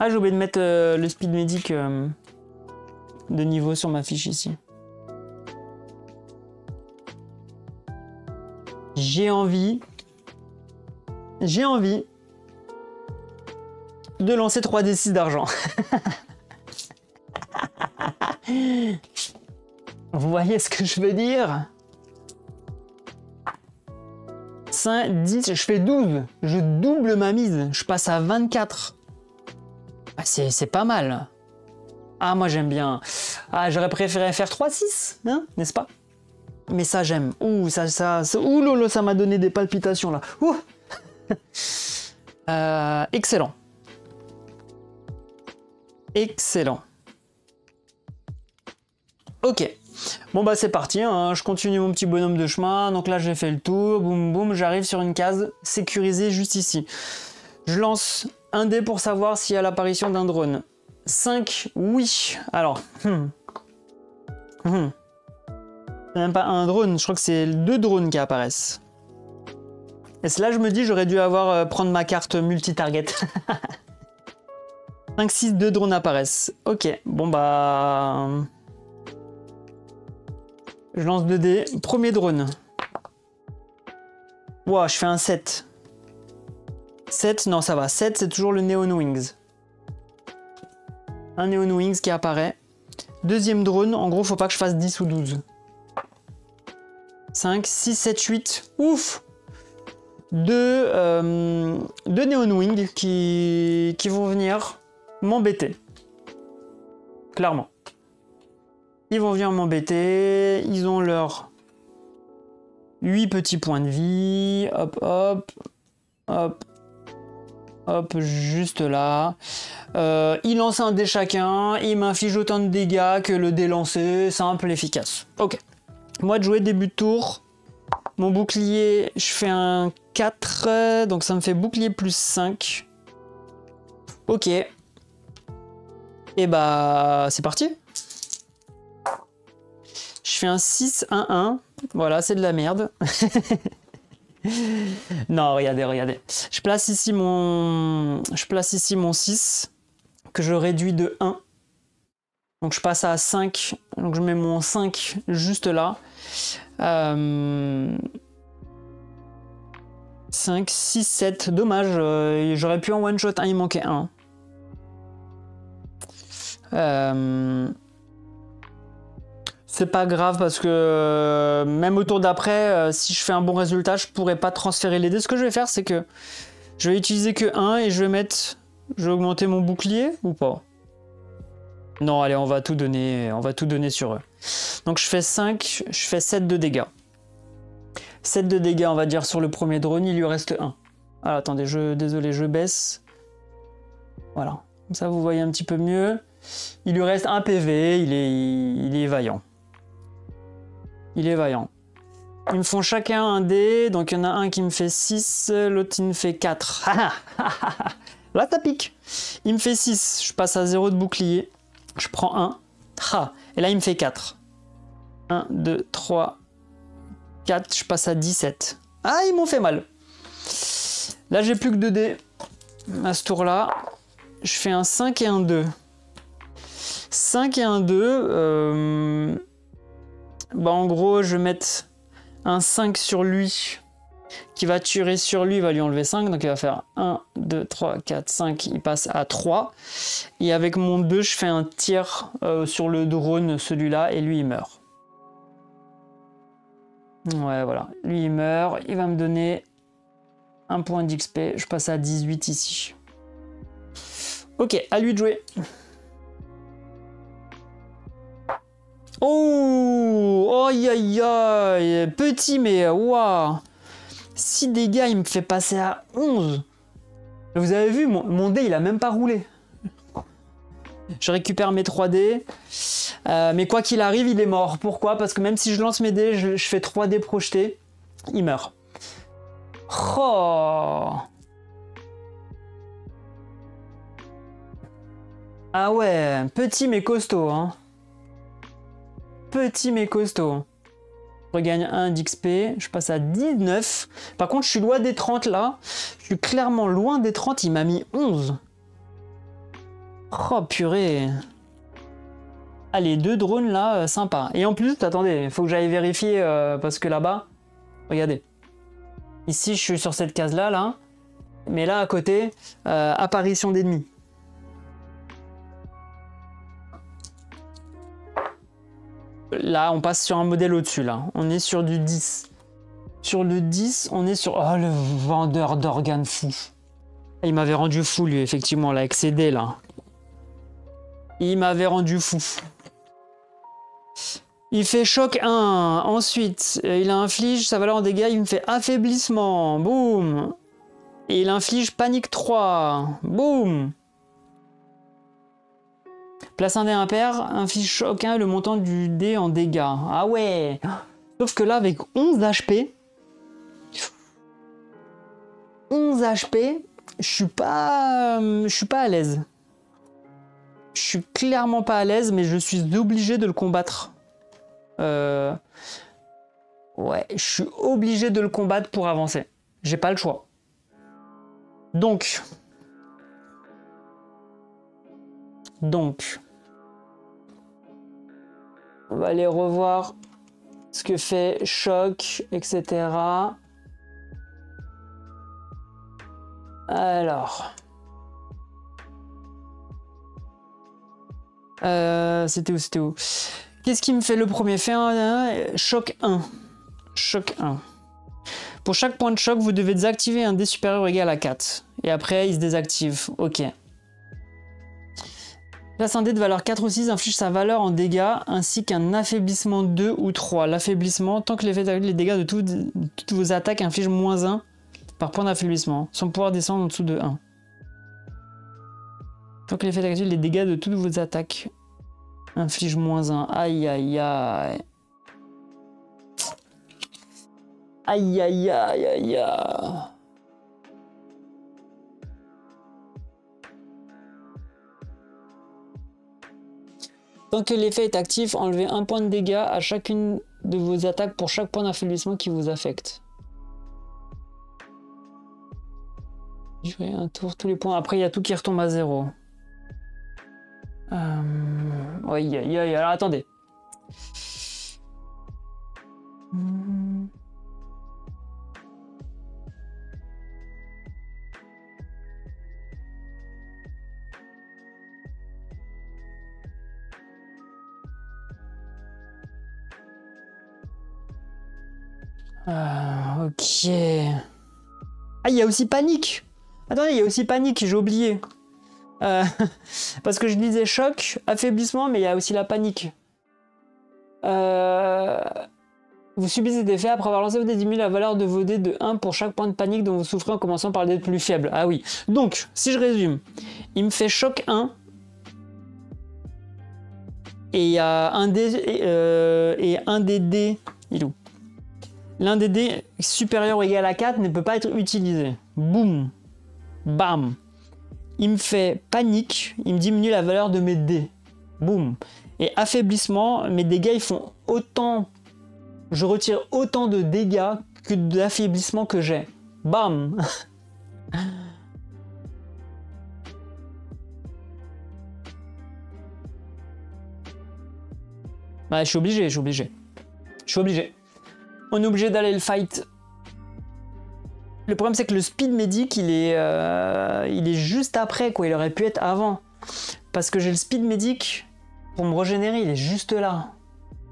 Ah, j'ai oublié de mettre le speed medic de niveau sur ma fiche ici. J'ai envie de lancer 3d6 d'argent. Vous voyez ce que je veux dire? 5, 10, je fais 12. Je double ma mise. Je passe à 24. Ah, c'est pas mal. Ah, moi j'aime bien. Ah, j'aurais préféré faire 3-6, hein, n'est-ce pas? Mais ça, j'aime. Ouh, ouh lolo, ça m'a donné des palpitations là. Ouh. Excellent. Excellent. Ok. Bon bah c'est parti, hein. Je continue mon petit bonhomme de chemin. Donc là j'ai fait le tour, boum boum, j'arrive sur une case sécurisée juste ici. Je lance un dé pour savoir s'il y a l'apparition d'un drone. 5, oui. Alors, c'est même pas un drone, je crois que c'est 2 drones qui apparaissent. Et c'est là je me dis j'aurais dû prendre ma carte multi-target. 5, 6, 2 drones apparaissent. Ok, bon bah... Je lance 2 dés. Premier drone. Ouah, je fais un 7. 7, non, ça va. 7, c'est toujours le Neon Wings. Un Neon Wings qui apparaît. Deuxième drone, en gros, faut pas que je fasse 10 ou 12. 5, 6, 7, 8. Ouf! Deux Neon Wings qui vont venir m'embêter. Clairement. Ils vont venir m'embêter. Ils ont leurs 8 petits points de vie. Hop, hop. Hop. Hop, juste là. Il lance un dé chacun. Il m'inflige autant de dégâts que le dé lancé. Simple, efficace. Ok. Moi de jouer début de tour. Mon bouclier, je fais un 4. Donc ça me fait bouclier plus 5. Ok. Et bah, c'est parti. Je fais un 6, 1, 1. Voilà, c'est de la merde. Non, regardez, regardez. Je place ici mon 6 que je réduis de 1. Donc je passe à 5. Donc je mets mon 5 juste là. 5, 6, 7. Dommage. J'aurais pu en one shot. Il manquait 1. C'est pas grave parce que même au tour d'après, si je fais un bon résultat, je pourrais pas transférer les dés. Ce que je vais faire, c'est que je vais utiliser que 1 et je vais mettre... Je vais augmenter mon bouclier ou pas? Non, allez, on va tout donner sur eux. Donc je fais 5, je fais 7 de dégâts. 7 de dégâts, on va dire, sur le premier drone, il lui reste 1. Alors attendez, désolé, je baisse. Voilà, comme ça vous voyez un petit peu mieux. Il lui reste 1 PV, il est vaillant. Il est vaillant. Ils me font chacun un dé, donc il y en a un qui me fait 6, l'autre il me fait 4. Là ça pique. Il me fait 6, je passe à 0 de bouclier. Je prends 1. Et là il me fait 4. 1, 2, 3, 4, je passe à 17. Ah, ils m'ont fait mal. Là j'ai plus que 2 dés. À ce tour là, je fais un 5 et un 2. 5 et un 2. Bah en gros, je vais mettre un 5 sur lui, qui va tirer sur lui, il va lui enlever 5, donc il va faire 1, 2, 3, 4, 5, il passe à 3. Et avec mon 2, je fais un tir sur le drone, celui-là, et lui il meurt. Ouais, voilà, lui il meurt, il va me donner un point d'XP, je passe à 18 ici. Ok, à lui de jouer. Oh, aïe aïe aïe, petit mais waouh, 6 dégâts, il me fait passer à 11. Vous avez vu, mon dé il a même pas roulé. Je récupère mes 3 dés, mais quoi qu'il arrive, il est mort. Pourquoi? Parce que même si je lance mes dés, je fais 3 dés projetés, il meurt. Oh. Ah ouais, petit mais costaud, hein. Petit mais costaud. Je regagne 1 d'XP, je passe à 19. Par contre, je suis loin des 30 là. Je suis clairement loin des 30, il m'a mis 11. Oh purée. Allez, 2 drones là, sympa. Et en plus, attendez, il faut que j'aille vérifier parce que là-bas, regardez. Ici, je suis sur cette case là. Mais là, à côté, apparition d'ennemis. Là, on passe sur un modèle au-dessus, là. On est sur du 10. Sur le 10, on est sur... Oh, le vendeur d'organes fou. Il m'avait rendu fou, lui, effectivement, là, avec ses dés, là. Il m'avait rendu fou. Il fait choc 1. Ensuite, il inflige sa valeur en dégâts. Il me fait affaiblissement. Boum. Et il inflige panique 3. Boum. Place un dé impair, inflige choc 1, le montant du dé en dégâts. Ah ouais. Sauf que là, avec 11 HP... 11 HP, je suis pas à l'aise. Je suis clairement pas à l'aise, mais je suis obligé de le combattre. Ouais, je suis obligé de le combattre pour avancer. J'ai pas le choix. Donc, on va aller revoir ce que fait choc, etc. Alors. C'était où? C'était où? Qu'est-ce qui me fait le premier? Fait un choc 1. Choc 1. Pour chaque point de choc, vous devez désactiver un dé supérieur ou égal à 4. Et après, il se désactive. Ok. Place un dé de valeur 4 ou 6 inflige sa valeur en dégâts ainsi qu'un affaiblissement 2 ou 3. L'affaiblissement, tant que l'effet d'attaque, les dégâts de toutes vos attaques infligent -1 par point d'affaiblissement. Son pouvoir descend en dessous de 1. Tant que l'effet d'attaque, les dégâts de toutes vos attaques infligent -1. Aïe aïe aïe. Aïe aïe aïe aïe aïe. Tant que l'effet est actif, enlevez un point de dégâts à chacune de vos attaques pour chaque point d'affaiblissement qui vous affecte. Durez un tour tous les points. Après, il y a tout qui retombe à 0. Aïe aïe aïe. Alors attendez. Ok. Ah, il y a aussi panique. Attendez, il y a aussi panique, j'ai oublié. Parce que je disais choc, affaiblissement, mais il y a aussi la panique. Vous subissez des effets après avoir lancé vos dés, diminuez la valeur de vos dés de 1 pour chaque point de panique dont vous souffrez en commençant par le dé le plus faible. Ah oui. Donc, si je résume, il me fait choc 1. Et il y a un dé et un des dés. Il est où? L'un des dés supérieur ou égal à 4 ne peut pas être utilisé. Boum. Bam. Il me fait panique. Il me diminue la valeur de mes dés. Boum. Et affaiblissement, mes dégâts, ils font autant... Je retire autant de dégâts que d'affaiblissement que j'ai. Bam. Bah, je suis obligé, je suis obligé. Je suis obligé. On est obligé d'aller le fight. Le problème, c'est que le speed medic, il est juste après, quoi. Il aurait pu être avant. Parce que j'ai le speed medic pour me régénérer, il est juste là.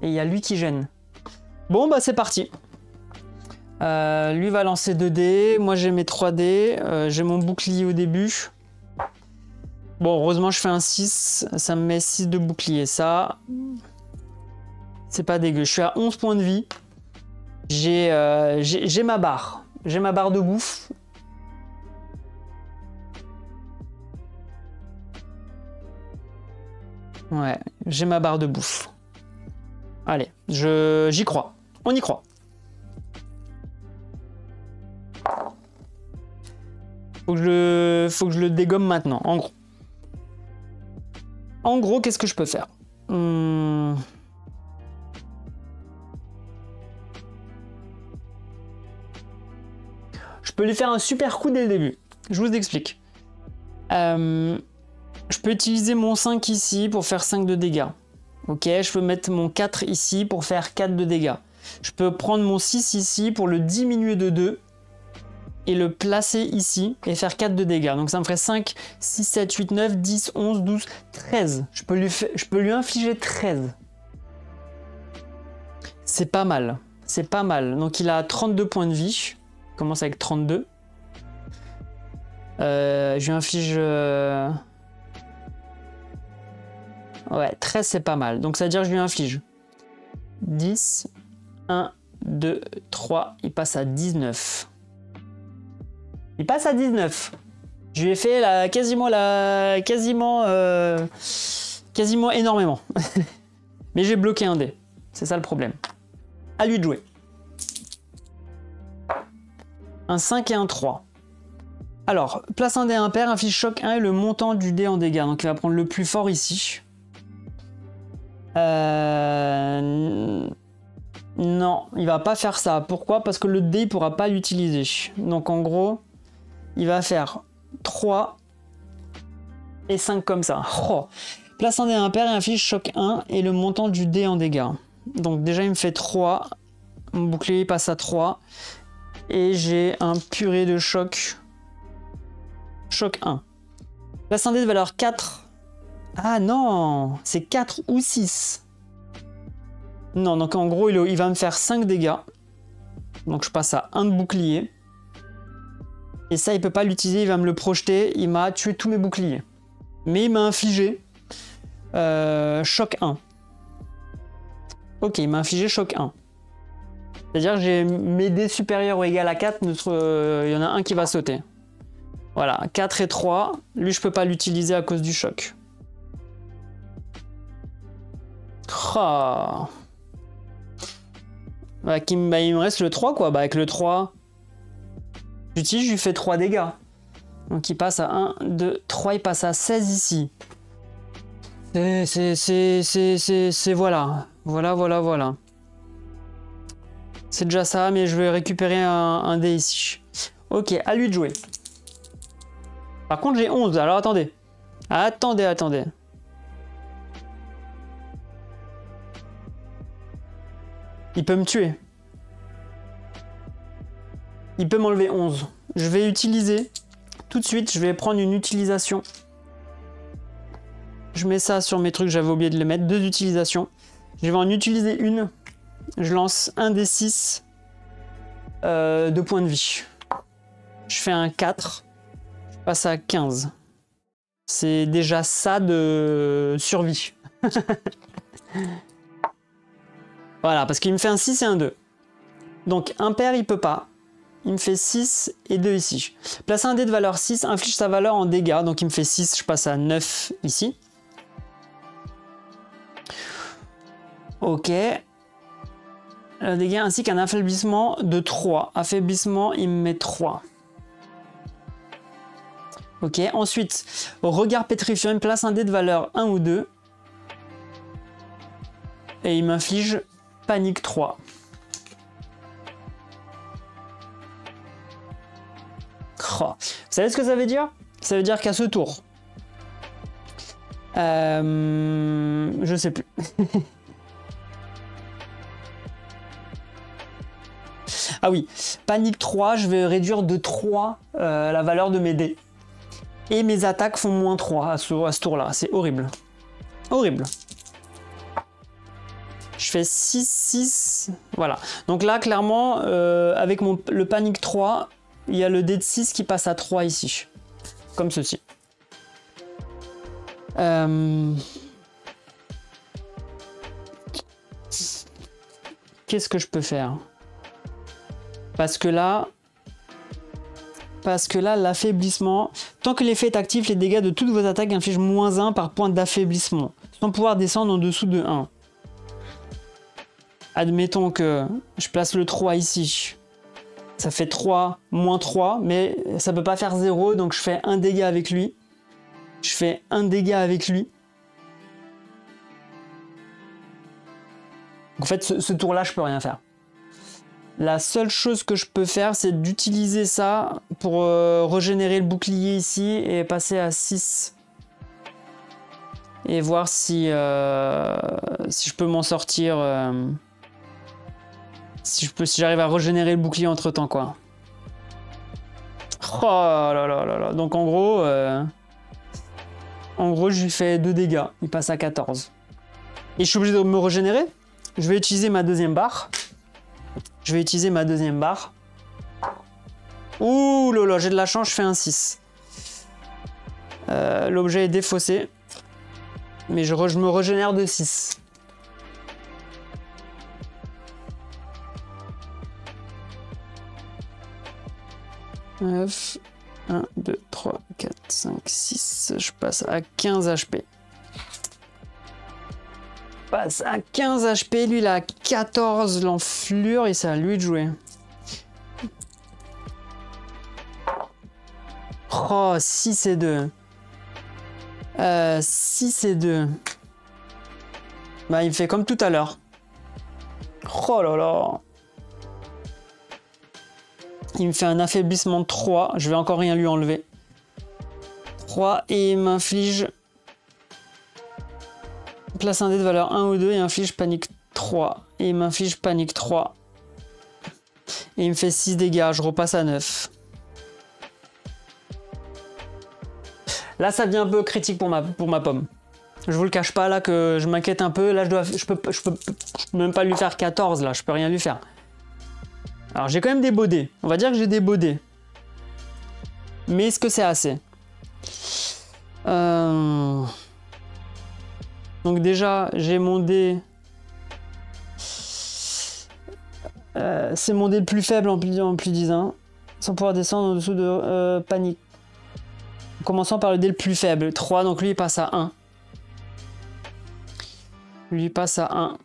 Et il y a lui qui gêne. Bon, bah c'est parti. Lui va lancer 2 dés. Moi, j'ai mes 3 dés. J'ai mon bouclier au début. Bon, heureusement, je fais un 6. Ça me met 6 de bouclier. Ça, c'est pas dégueu. Je suis à 11 points de vie. J'ai ma barre. J'ai ma barre de bouffe. Ouais, j'ai ma barre de bouffe. Allez, j'y crois. On y croit. Faut que je le dégomme maintenant, en gros. En gros, qu'est-ce que je peux faire? Je peux lui faire un super coup dès le début. Je vous explique. Je peux utiliser mon 5 ici pour faire 5 de dégâts. Ok, je peux mettre mon 4 ici pour faire 4 de dégâts. Je peux prendre mon 6 ici pour le diminuer de 2 et le placer ici et faire 4 de dégâts. Donc ça me ferait 5, 6, 7, 8, 9, 10, 11, 12, 13. Je peux lui infliger 13. C'est pas mal. C'est pas mal. Donc il a 32 points de vie. Il commence avec 32. Je lui inflige... Ouais, 13 c'est pas mal. Donc ça veut dire que je lui inflige 10, 1, 2, 3, il passe à 19. Il passe à 19. Je lui ai fait quasiment énormément. Mais j'ai bloqué un dé. C'est ça le problème. À lui de jouer. Un 5 et un 3. Alors, place un dé impair, inflige choc 1 et le montant du dé en dégâts. Donc il va prendre le plus fort ici. Non, il va pas faire ça. Pourquoi? Parce que le dé, il pourra pas l'utiliser. Donc en gros, il va faire 3 et 5 comme ça. Oh. Place un dé impair et inflige choc 1 et le montant du dé en dégâts. Donc déjà, il me fait 3. Mon bouclier passe à 3. Et j'ai un purée de choc Choc 1. Place un dé de valeur 4. Ah non, c'est 4 ou 6. Non, donc en gros, il va me faire 5 dégâts. Donc je passe à 1 de bouclier. Et ça, il peut pas l'utiliser, il va me le projeter. Il m'a tué tous mes boucliers. Mais il m'a infligé choc 1. Ok, il m'a infligé choc 1. C'est-à-dire que j'ai mes dés supérieurs ou égal à 4, il y en a un qui va sauter. Voilà, 4 et 3. Lui, je peux pas l'utiliser à cause du choc. Oh. Bah, il me reste le 3, quoi. Bah, avec le 3, j'utilise, je lui fais 3 dégâts. Donc, il passe à 1, 2, 3, il passe à 16 ici. C'est voilà. Voilà. C'est déjà ça, mais je vais récupérer un dé ici. Ok, à lui de jouer. Par contre, j'ai 11. Alors, attendez. Attendez. Il peut me tuer. Il peut m'enlever 11. Je vais utiliser. Tout de suite, je vais prendre une utilisation. Je mets ça sur mes trucs, j'avais oublié de les mettre. 2 utilisations. Je vais en utiliser une. Je lance un des 6 de points de vie. Je fais un 4. Je passe à 15. C'est déjà ça de survie. Voilà, parce qu'il me fait un 6 et un 2. Donc impair, il peut pas. Il me fait 6 et 2 ici. Place un dé de valeur 6, inflige sa valeur en dégâts. Donc il me fait 6, je passe à 9 ici. Ok. Le dégât ainsi qu'un affaiblissement de 3. Affaiblissement, il me met 3. Ok. Ensuite, regard pétrifiant, il me place un dé de valeur 1 ou 2. Et il m'inflige panique 3. Oh. Vous savez ce que ça veut dire? Ça veut dire qu'à ce tour, je sais plus. Ah oui, panique 3, je vais réduire de 3 la valeur de mes dés. Et mes attaques font moins 3 à ce tour-là. C'est horrible. Horrible. Je fais 6, 6. Voilà. Donc là, clairement, avec le panique 3, il y a le dé de 6 qui passe à 3 ici. Comme ceci. Qu'est-ce que je peux faire? Parce que là, l'affaiblissement... Tant que l'effet est actif, les dégâts de toutes vos attaques infligent moins 1 par point d'affaiblissement, sans pouvoir descendre en dessous de 1. Admettons que je place le 3 ici. Ça fait 3, moins 3, mais ça peut pas faire 0, donc je fais un dégât avec lui. Je fais un dégât avec lui. En fait, ce tour-là, je peux rien faire. La seule chose que je peux faire, c'est d'utiliser ça pour régénérer le bouclier ici et passer à 6. Et voir si je peux m'en sortir... si j'arrive à régénérer le bouclier entre temps, quoi. Oh là là là là. Donc en gros, je lui fais 2 dégâts. Il passe à 14. Et je suis obligé de me régénérer. Je vais utiliser ma deuxième barre. Ouh là là, j'ai de la chance, je fais un 6. L'objet est défaussé. Mais je me régénère de 6. « 1, 2, 3, 4, 5, 6. Je passe à 15 HP. Passe à 15 HP. Lui, il a 14 l'enflure et c'est à lui de jouer. Oh, 6 et 2. 6 et 2. Bah, il fait comme tout à l'heure. Oh là là. Il me fait un affaiblissement de 3. Je vais encore rien lui enlever. 3 et il m'inflige... Place un dé de valeur 1 ou 2 et inflige panique 3. Et il m'inflige panique 3. Et il me fait 6 dégâts. Je repasse à 9. Là, ça devient un peu critique pour ma pomme. Je vous le cache pas, là, que je m'inquiète un peu. Là, je peux même pas lui faire 14, là. Je peux rien lui faire. Alors, j'ai quand même des beaux dés. On va dire que j'ai des beaux dés. Mais est-ce que c'est assez? Donc déjà, j'ai mon dé... c'est mon dé le plus faible en plus 10, hein, sans pouvoir descendre en dessous de panique. En commençant par le dé le plus faible, 3, donc lui il passe à 1. Lui il passe à 1.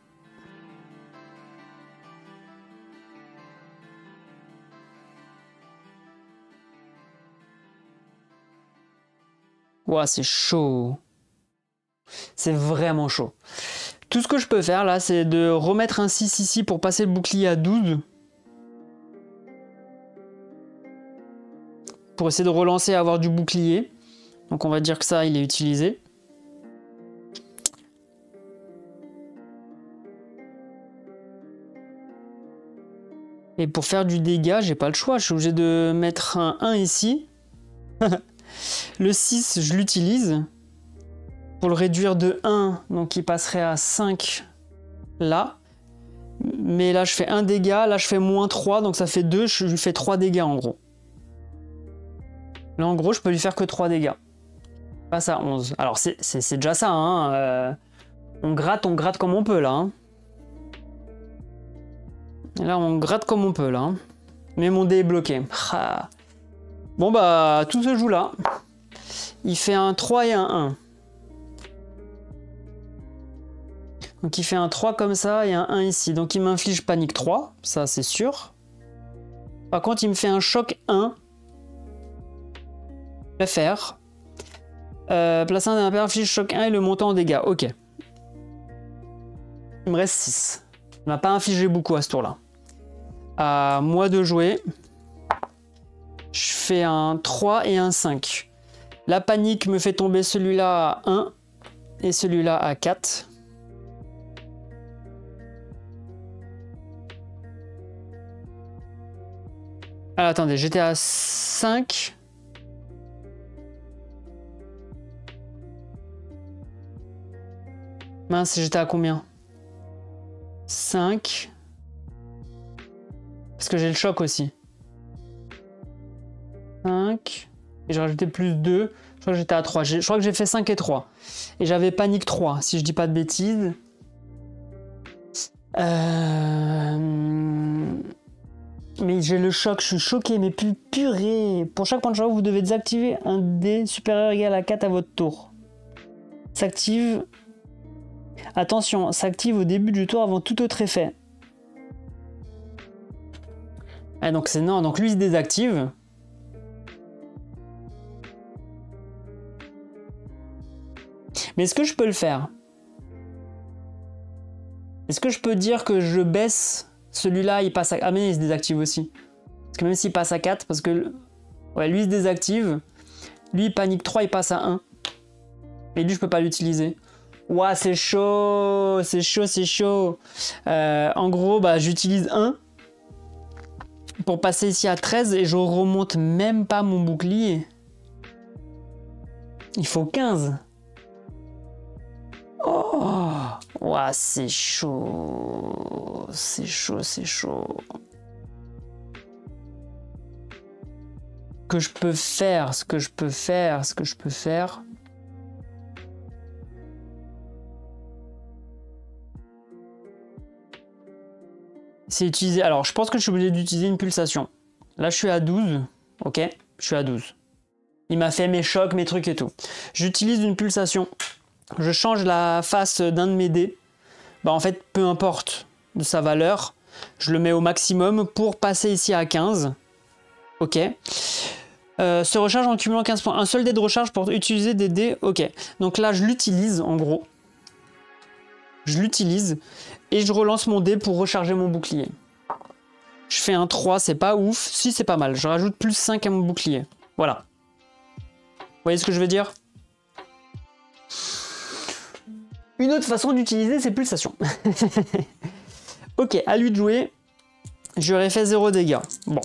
Ouah, c'est chaud. C'est vraiment chaud. Tout ce que je peux faire là, c'est de remettre un 6 ici pour passer le bouclier à 12. Pour essayer de relancer et avoir du bouclier. Donc on va dire que ça, il est utilisé. Et pour faire du dégât, j'ai pas le choix. Je suis obligé de mettre un 1 ici. Le 6, je l'utilise. Pour le réduire de 1, donc il passerait à 5 là. Mais là, je fais 1 dégât. Là, je fais moins 3, donc ça fait 2. Je lui fais 3 dégâts en gros. Là, en gros, je peux lui faire que 3 dégâts. Il passe à 11. Alors, c'est déjà ça. Hein. On gratte comme on peut là. Hein. Et là, on gratte comme on peut là. Hein. Mais mon dé est bloqué. Ah. Bon, bah, tout se joue là. Il fait un 3 et un 1. Donc il fait un 3 comme ça et un 1 ici. Donc il m'inflige panique 3, ça c'est sûr. Par contre il me fait un choc 1. Je vais faire. Placer un impair, inflige choc 1 et le montant en dégâts. Ok. Il me reste 6. Il m'a pas infligé beaucoup à ce tour-là. À moi de jouer. Je fais un 3 et un 5. La panique me fait tomber celui-là à 1 et celui-là à 4. Ah, attendez, j'étais à 5. Mince, j'étais à combien? 5. Parce que j'ai le choc aussi. 5. Et j'ai rajouté plus 2. Je crois que j'étais à 3. Je crois que j'ai fait 5 et 3. Et j'avais panique 3, si je dis pas de bêtises. Mais j'ai le choc, je suis choqué, mais purée. Pour chaque point de choc, vous devez désactiver un dé supérieur ou égal à 4 à votre tour. S'active. Attention, s'active au début du tour avant tout autre effet. Ah, donc c'est non, donc lui il se désactive. Mais est-ce que je peux le faire? Est-ce que je peux dire que je baisse celui-là, il passe à... Ah mais il se désactive aussi. Parce que même s'il passe à 4, parce que... Ouais, lui il se désactive. Lui il panique 3, il passe à 1. Et lui je peux pas l'utiliser. Ouah, c'est chaud, c'est chaud, c'est chaud. En gros, bah j'utilise 1 pour passer ici à 13 et je remonte même pas mon bouclier. Il faut 15. Oh, ouah, c'est chaud. C'est chaud, c'est chaud. Ce que je peux faire, ce que je peux faire, ce que je peux faire. C'est utiliser. Alors, je pense que je suis obligé d'utiliser une pulsation. Là, je suis à 12. Ok, je suis à 12. Il m'a fait mes chocs, mes trucs et tout. J'utilise une pulsation. Je change la face d'un de mes dés. Bah, en fait, peu importe de sa valeur. Je le mets au maximum pour passer ici à 15. Ok. Se recharge en cumulant 15 points. Un seul dé de recharge pour utiliser des dés. Ok. Donc là, je l'utilise en gros. Je l'utilise. Et je relance mon dé pour recharger mon bouclier. Je fais un 3, c'est pas ouf. Si, c'est pas mal. Je rajoute plus 5 à mon bouclier. Voilà. Vous voyez ce que je veux dire? Une autre façon d'utiliser ces pulsations. Ok, à lui de jouer. J'aurais fait 0 dégâts. Bon.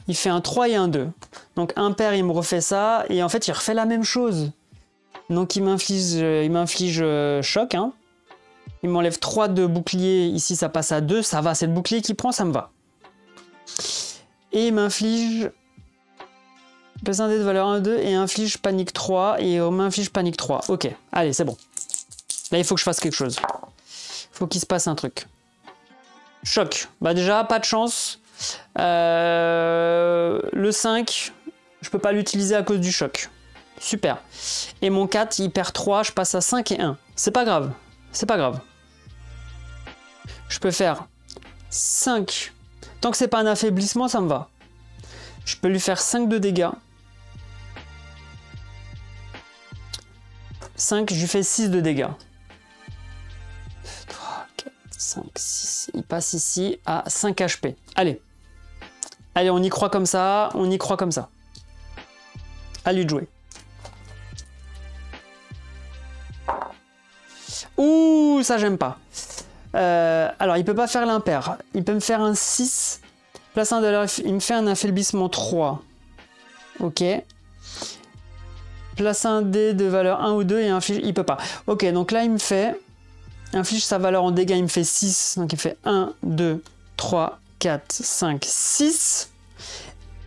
il fait un 3 et un 2. Donc impair, il me refait ça, et en fait, il refait la même chose. Donc il m'inflige choc, hein. Il m'enlève 3 de bouclier, ici ça passe à 2, ça va, c'est le bouclier qui prend, ça me va. Et il m'inflige... Passe un dé de valeur 1, 2, et inflige panique 3, et on m'inflige panique 3. Ok, allez, c'est bon. Là, il faut que je fasse quelque chose. Il faut qu'il se passe un truc. Choc. Bah déjà, pas de chance. Le 5, je peux pas l'utiliser à cause du choc. Super. Et mon 4, il perd 3, je passe à 5 et 1. C'est pas grave. C'est pas grave. Je peux faire 5. Tant que c'est pas un affaiblissement, ça me va. Je peux lui faire 5 de dégâts. 5, je lui fais 6 de dégâts. 3, 4, 5, 6. Il passe ici à 5 HP. Allez. Allez, on y croit comme ça. On y croit comme ça. À lui de jouer. Ouh, ça j'aime pas. Alors, il peut pas faire l'impair. Il peut me faire un 6. Place un dollar, il me fait un affaiblissement 3. Ok. Place un dé de valeur 1 ou 2 et inflige. Il peut pas. Ok, donc là, il me fait. Inflige sa valeur en dégâts, il me fait 6. Donc il fait 1, 2, 3, 4, 5, 6.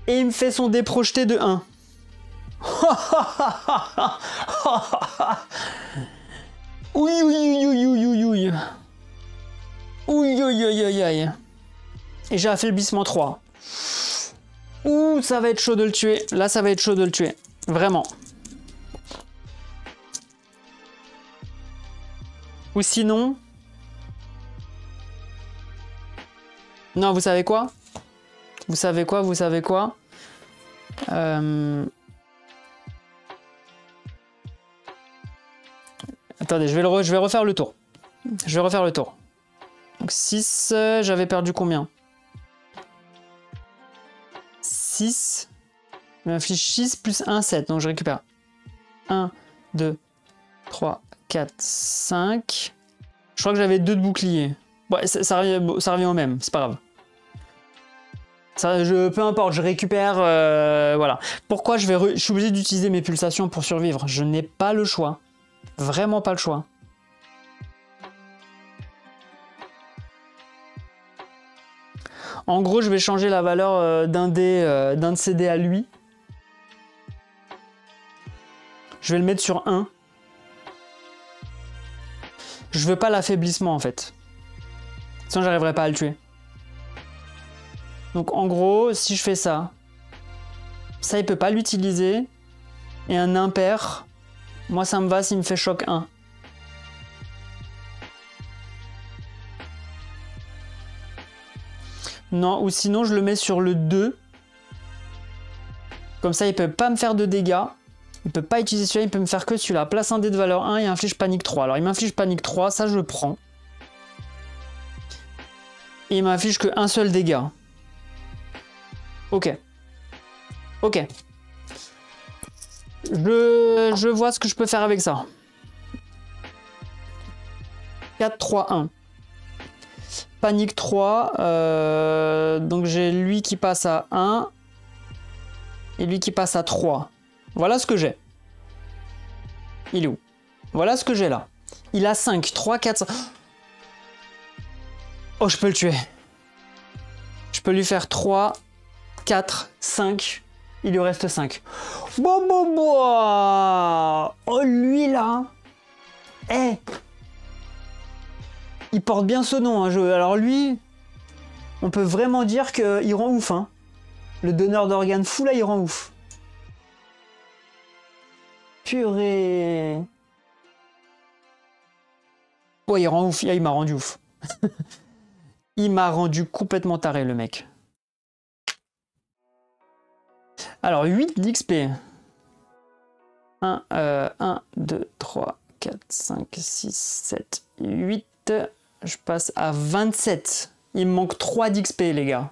Et il me fait son dé projeté de 1. Oui, oui, oui, oui, oui, oui, oui. Oui, oui, oui, oui, oui. Et j'ai affaiblissement 3. Ouh, ça va être chaud de le tuer. Là, ça va être chaud de le tuer. Vraiment. Ou sinon... Non, vous savez quoi? Vous savez quoi? Vous savez quoi? Attendez, je vais refaire le tour. Je vais refaire le tour. Donc 6, j'avais perdu combien? 6. Je m'inflige 6 plus 1, 7. Donc je récupère 1, 2, 3, 4, 5. Je crois que j'avais 2 de bouclier. Ouais, ça revient au même, c'est pas grave. Peu importe, je récupère... voilà. Pourquoi je suis obligé d'utiliser mes pulsations pour survivre? Je n'ai pas le choix. Vraiment pas le choix. En gros, je vais changer la valeur d'un de ces dés à lui. Je vais le mettre sur 1. Je veux pas l'affaiblissement en fait. Sinon, j'arriverai pas à le tuer. Donc en gros, si je fais ça, ça il peut pas l'utiliser. Et un impair, moi ça me va s'il me fait choc 1. Non, ou sinon je le mets sur le 2. Comme ça il peut pas me faire de dégâts. Il peut pas utiliser celui-là, il peut me faire que celui-là. Place un dé de valeur 1 et inflige panique 3. Alors il m'inflige panique 3, ça je le prends. Et il m'inflige que un seul dégât. Ok. Ok. Je vois ce que je peux faire avec ça. 4, 3, 1. Panique 3. Donc j'ai lui qui passe à 1. Et lui qui passe à 3. Voilà ce que j'ai. Il est où? Voilà ce que j'ai là. Il a 5, 3, 4, 5. Oh, je peux le tuer. Je peux lui faire 3, 4, 5. Il lui reste 5. Bon, bon, bon. Oh, lui là. Eh. Il porte bien ce nom. Hein. Alors lui, on peut vraiment dire qu'il rend ouf. Hein. Le donneur d'organes fou là, il rend ouf. Purée. Ouais, il rend ouf. Il m'a rendu ouf. Il m'a rendu complètement taré, le mec. Alors, 8 d'XP. 1, 2, 3, 4, 5, 6, 7, 8. Je passe à 27. Il me manque 3 d'XP, les gars.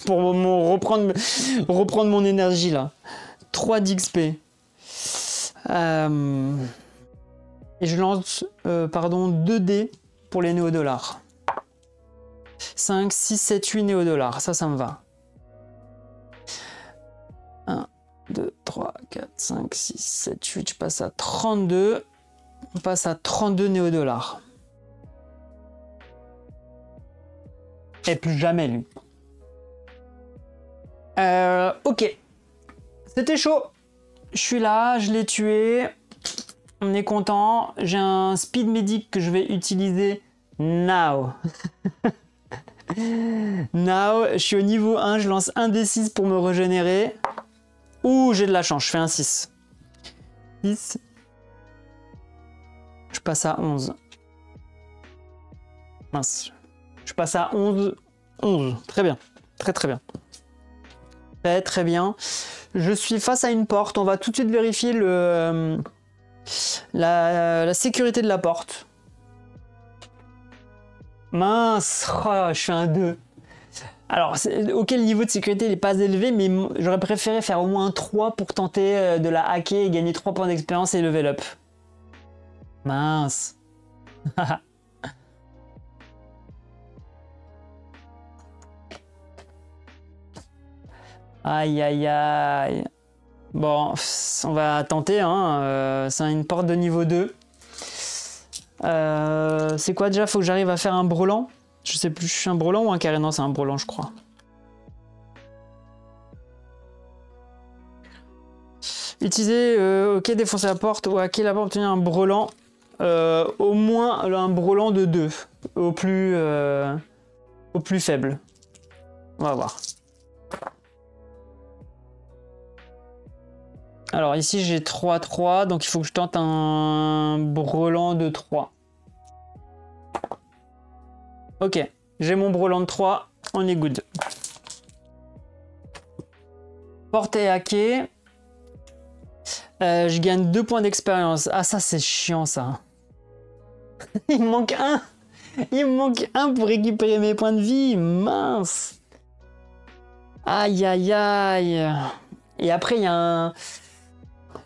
Pour reprendre mon énergie, là. 3 d'XP. Et je lance, 2 dés pour les néodollars. 5, 6, 7, 8 néodollars. Ça me va. 2, 3, 4, 5, 6, 7, 8. Je passe à 32. On passe à 32 néo-dollars. Et plus jamais, lui. Ok. C'était chaud. Je suis là, je l'ai tué. On est content. J'ai un speed medic que je vais utiliser now. Now, je suis au niveau 1, je lance un D6 pour me régénérer. Ouh, j'ai de la chance, je fais un 6. 6. Je passe à 11. Mince. Je passe à 11. 11. Très bien. Très très bien. Très très bien. Je suis face à une porte. On va tout de suite vérifier la sécurité de la porte. Mince. Oh, je fais un 2. Alors, ok, le niveau de sécurité n'est pas élevé, mais j'aurais préféré faire au moins un 3 pour tenter de la hacker et gagner 3 points d'expérience et level up. Mince. Aïe, aïe, aïe. Bon, on va tenter, hein. C'est une porte de niveau 2. C'est quoi déjà? Faut que j'arrive à faire un brelan. Je sais plus, je suis un brelan ou un carré? Non, c'est un brelan, je crois. Utiliser, ok, défoncer la porte ou hacker la porte, obtenir un brelan. Au moins un brelan de 2. Au plus faible. On va voir. Alors ici j'ai 3-3, donc il faut que je tente un brelan de 3. Ok, j'ai mon brelan de 3, on est good. Porte est hackée. Je gagne 2 points d'expérience. Ah ça c'est chiant ça. Il me manque un. Il me manque un pour récupérer mes points de vie. Mince. Aïe aïe aïe. Et après il y a un...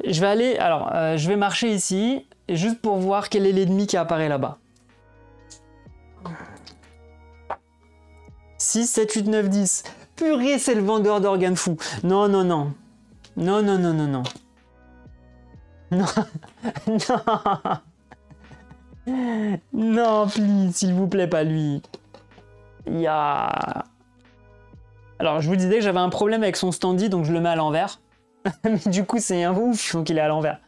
Je vais aller... Alors, je vais marcher ici, juste pour voir quel est l'ennemi qui apparaît là-bas. 6, 7, 8, 9, 10. Purée, c'est le vendeur d'organes fous. Non, non, non. Non, non, non, non, non. Non. Non. Non, please, s'il vous plaît, pas lui. Alors, je vous disais que j'avais un problème avec son standy, donc je le mets à l'envers. Mais du coup, c'est un ouf, donc il est à l'envers.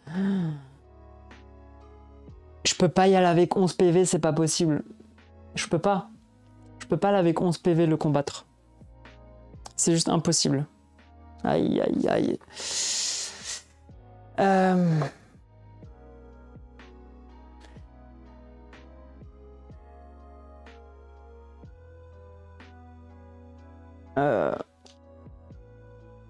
Je peux pas y aller avec 11 PV, c'est pas possible. Je peux pas. Je peux pas aller avec 11 PV le combattre. C'est juste impossible. Aïe, aïe, aïe.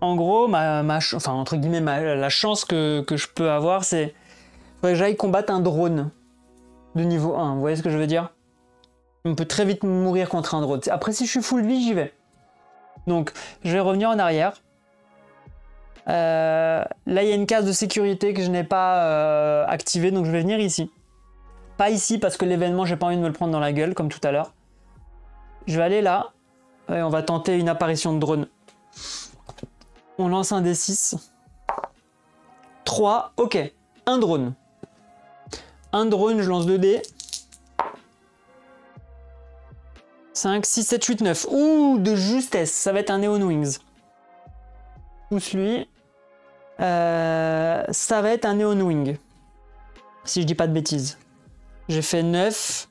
En gros, enfin, entre guillemets, la chance que je peux avoir, c'est que j'aille combattre un drone de niveau 1. Vous voyez ce que je veux dire? On peut très vite mourir contre un drone. Après, si je suis full vie, j'y vais. Donc, je vais revenir en arrière. Là, il y a une case de sécurité que je n'ai pas activée, donc je vais venir ici. Pas ici, parce que l'événement, j'ai pas envie de me le prendre dans la gueule, comme tout à l'heure. Je vais aller là, et on va tenter une apparition de drone. On lance un D6. 3, ok. Un drone. Un drone, je lance 2 dés. 5, 6, 7, 8, 9. Ouh, de justesse. Ça va être un Neon Wings. Pousse lui. Ça va être un Neon Wing. Si je dis pas de bêtises. J'ai fait 9.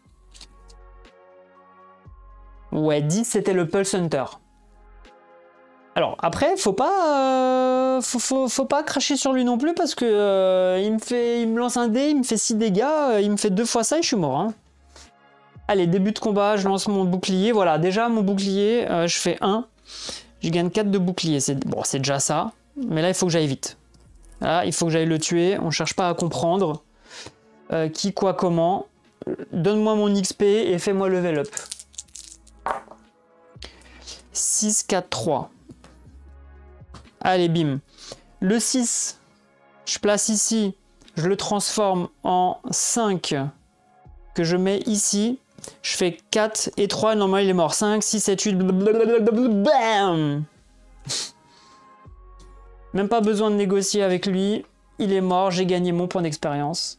Ouais, 10, c'était le Pulse Hunter. Alors après, faut pas cracher sur lui non plus parce que il me lance un dé, il me fait 6 dégâts, il me fait 2 fois ça et je suis mort. Hein. Allez, début de combat, je lance mon bouclier. Voilà, déjà mon bouclier, je fais 1. Je gagne 4 de bouclier. Bon, c'est déjà ça. Mais là, il faut que j'aille vite. Là, il faut que j'aille le tuer. On cherche pas à comprendre qui, quoi, comment. Donne-moi mon XP et fais-moi level up. 6, 4, 3. Allez, bim. Le 6, je place ici. Je le transforme en 5 que je mets ici. Je fais 4 et 3. Normalement, il est mort. 5, 6, 7, 8. Bam. Même pas besoin de négocier avec lui. Il est mort, j'ai gagné mon point d'expérience.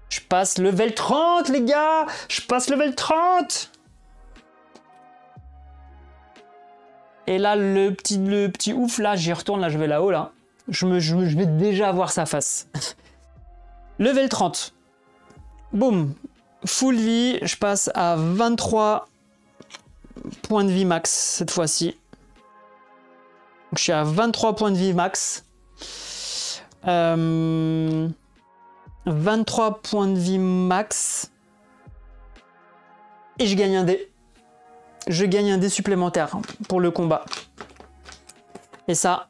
Je passe level 30, les gars! Je passe level 30! Et là, le petit ouf, là, j'y retourne, là, je vais là-haut, là. Je vais déjà voir sa face. Level 30. Boum. Full vie, je passe à 23 points de vie max, cette fois-ci. Je suis à 23 points de vie max. 23 points de vie max. Et je gagne un dé. Je gagne un dé supplémentaire pour le combat. Et ça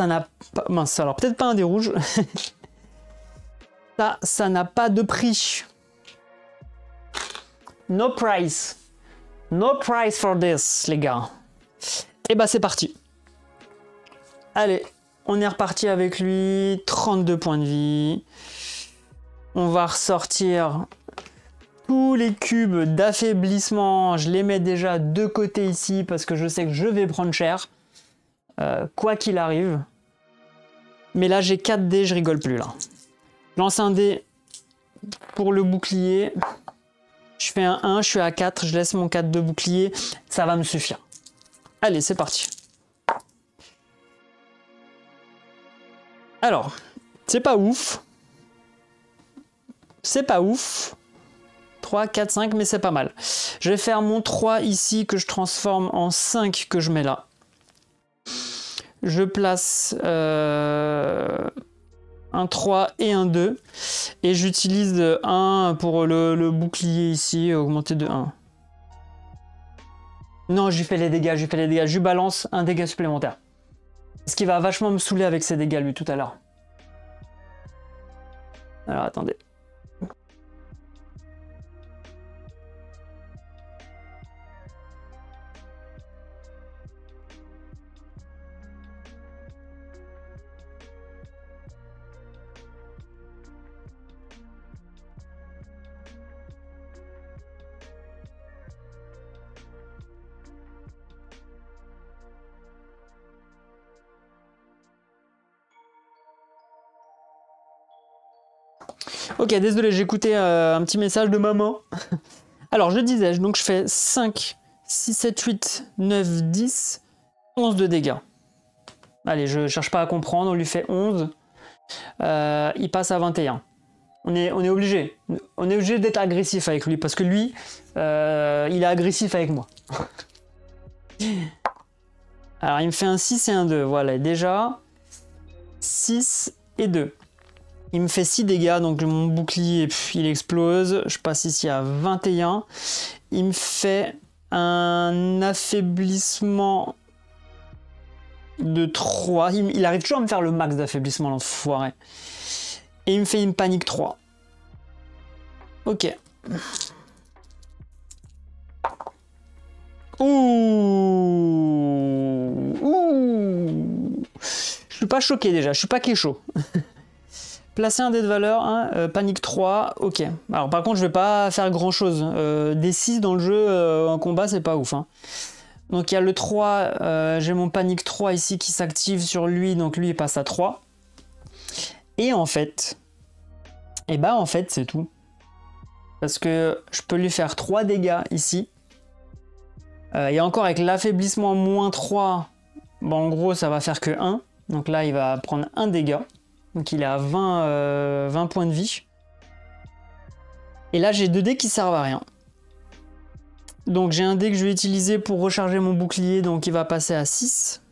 n'a pas... Mince, alors peut-être pas un dé rouge. ça n'a pas de prix. No price. No price for this, les gars. Et bah c'est parti. Allez, on est reparti avec lui. 32 points de vie. On va ressortir tous les cubes d'affaiblissement. Je les mets déjà de côté ici parce que je sais que je vais prendre cher. Quoi qu'il arrive. Mais là, j'ai 4 dés, je rigole plus là. Je lance un dé pour le bouclier. Je fais un 1, je suis à 4, je laisse mon 4 de bouclier. Ça va me suffire. Allez, c'est parti. Alors, c'est pas ouf. C'est pas ouf. 3, 4, 5, mais c'est pas mal. Je vais faire mon 3 ici que je transforme en 5 que je mets là. Je place un 3 et un 2. Et j'utilise 1 pour le bouclier ici, augmenté de 1. Non, je lui fais les dégâts, je lui balance un dégât supplémentaire. Ce qui va vachement me saouler avec ces dégâts, lui, tout à l'heure. Alors, attendez. Ok, désolé, j'ai écouté un petit message de maman. Alors, je disais, donc je fais 5, 6, 7, 8, 9, 10, 11 de dégâts. Allez, je cherche pas à comprendre, on lui fait 11. Il passe à 21. On est obligé. On est obligé d'être agressif avec lui, parce que lui, il est agressif avec moi. Alors, il me fait un 6 et un 2. Voilà, déjà, 6 et 2. Il me fait 6 dégâts, donc mon bouclier, il explose. Je passe ici à 21. Il me fait un affaiblissement de 3. Il arrive toujours à me faire le max d'affaiblissement, l'enfoiré. Et il me fait une panique 3. Ok. Ouh. Ouh. Je suis pas choqué déjà, je suis pas kécho. Placer un dé de valeur, hein, panique 3, ok. Alors par contre je vais pas faire grand chose. Des 6 dans le jeu en combat c'est pas ouf. Hein. Donc il y a le 3, j'ai mon panique 3 ici qui s'active sur lui, donc lui il passe à 3. Et en fait, c'est tout. Parce que je peux lui faire 3 dégâts ici. Et encore avec l'affaiblissement moins 3, bon, en gros ça va faire que 1. Donc là il va prendre un dégât. Donc il est à 20 points de vie. Et là j'ai 2 dés qui servent à rien. Donc j'ai un dé que je vais utiliser pour recharger mon bouclier, donc il va passer à 6.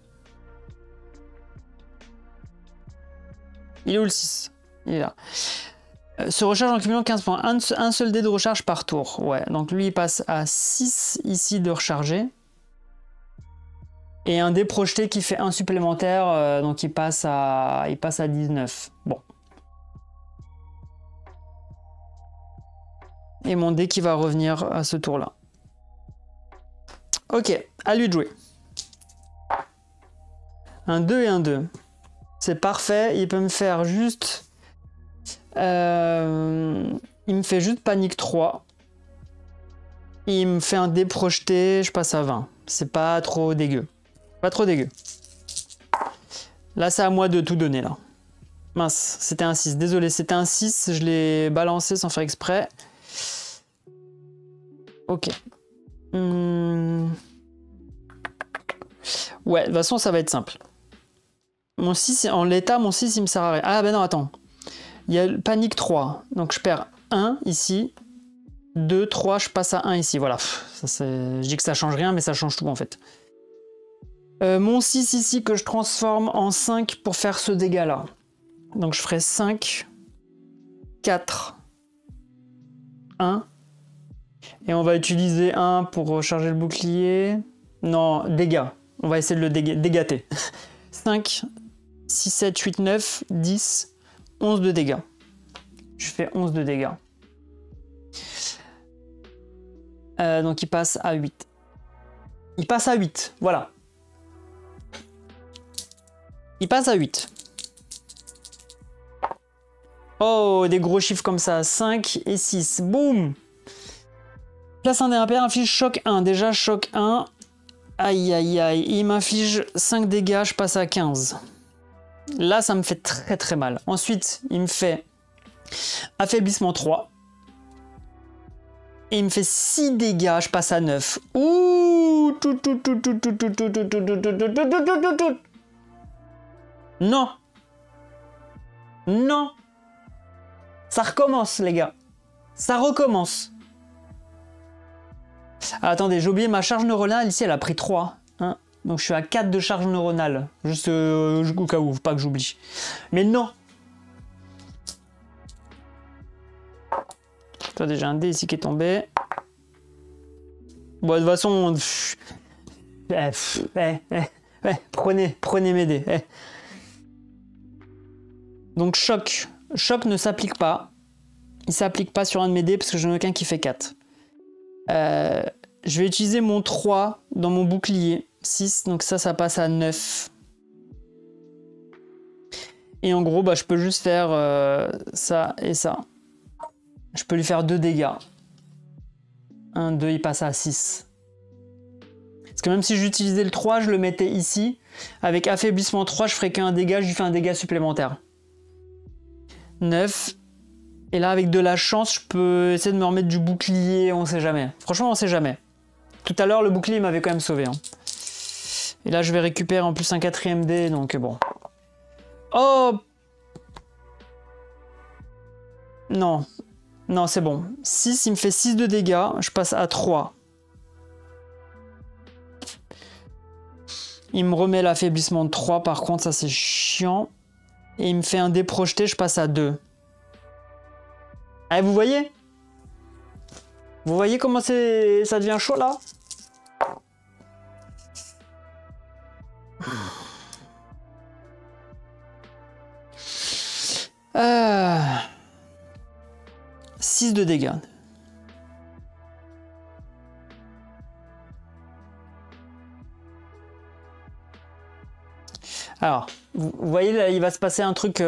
Il est où le 6? Il est là. Se recharge en cumulant 15 points. Un seul dé de recharge par tour. Ouais, donc lui il passe à 6 ici de recharger. Et un dé projeté qui fait un supplémentaire, donc il passe à 19. Bon. Et mon dé qui va revenir à ce tour-là. Ok, à lui de jouer. Un 2 et un 2. C'est parfait, il peut me faire juste... il me fait juste panique 3. Il me fait un dé projeté, je passe à 20. C'est pas trop dégueu. Pas trop dégueu. Là, c'est à moi de tout donner, là. Mince, c'était un 6. Désolé, c'était un 6. Je l'ai balancé sans faire exprès. Ok. Ouais, de toute façon, ça va être simple. Mon 6, en l'état, mon 6, il me sert à rien. Ah, ben non, attends. Il y a panique 3. Donc, je perds 1 ici. 2, 3, je passe à 1 ici. Voilà. Ça, je dis que ça change rien, mais ça change tout, en fait. Mon 6 ici, que je transforme en 5 pour faire ce dégât-là. Donc, je ferai 5, 4, 1. Et on va utiliser 1 pour recharger le bouclier. Non, dégâts. On va essayer de le dégater. 5, 6, 7, 8, 9, 10, 11 de dégâts. Je fais 11 de dégâts. Donc il passe à 8. Il passe à 8, voilà. Il passe à 8. Oh, des gros chiffres comme ça. 5 et 6. Boum. Place un dé impair, inflige choc 1. Déjà, choc 1. Aïe, aïe, aïe. Il m'inflige 5 dégâts, je passe à 15. Là, ça me fait très très mal. Ensuite, il me fait affaiblissement 3. Et il me fait 6 dégâts, je passe à 9. Ouh. Non. Non. Ça recommence, les gars. Ça recommence. Ah, attendez, j'ai oublié ma charge neuronale. Ici, elle a pris 3. Hein. Donc, je suis à 4 de charge neuronale. Juste au cas où, pas que j'oublie. Mais non. Attendez, j'ai un dé ici qui est tombé. Bon, de toute façon... prenez mes dés. Donc, choc. Choc ne s'applique pas. Il s'applique pas sur un de mes dés parce que j'en ai aucun qui fait 4. Je vais utiliser mon 3 dans mon bouclier. 6, donc ça passe à 9. Et en gros, bah, je peux juste faire ça et ça. Je peux lui faire 2 dégâts. 1, 2, il passe à 6. Parce que même si j'utilisais le 3, je le mettais ici. Avec affaiblissement 3, je ferais qu'un dégât, je lui fais un dégât supplémentaire. 9. Et là, avec de la chance, je peux essayer de me remettre du bouclier, on sait jamais. Franchement, on sait jamais. Tout à l'heure, le bouclier m'avait quand même sauvé. Hein. Et là, je vais récupérer en plus un 4e dé, donc bon. Oh! Non. Non, c'est bon. 6, il me fait 6 de dégâts. Je passe à 3. Il me remet l'affaiblissement de 3, par contre, ça c'est chiant. Et il me fait un dé projeté, je passe à 2. Ah, vous voyez? Vous voyez comment ça devient chaud, là? Euh... 6 de dégâts. Alors, vous voyez là, il va se passer un truc.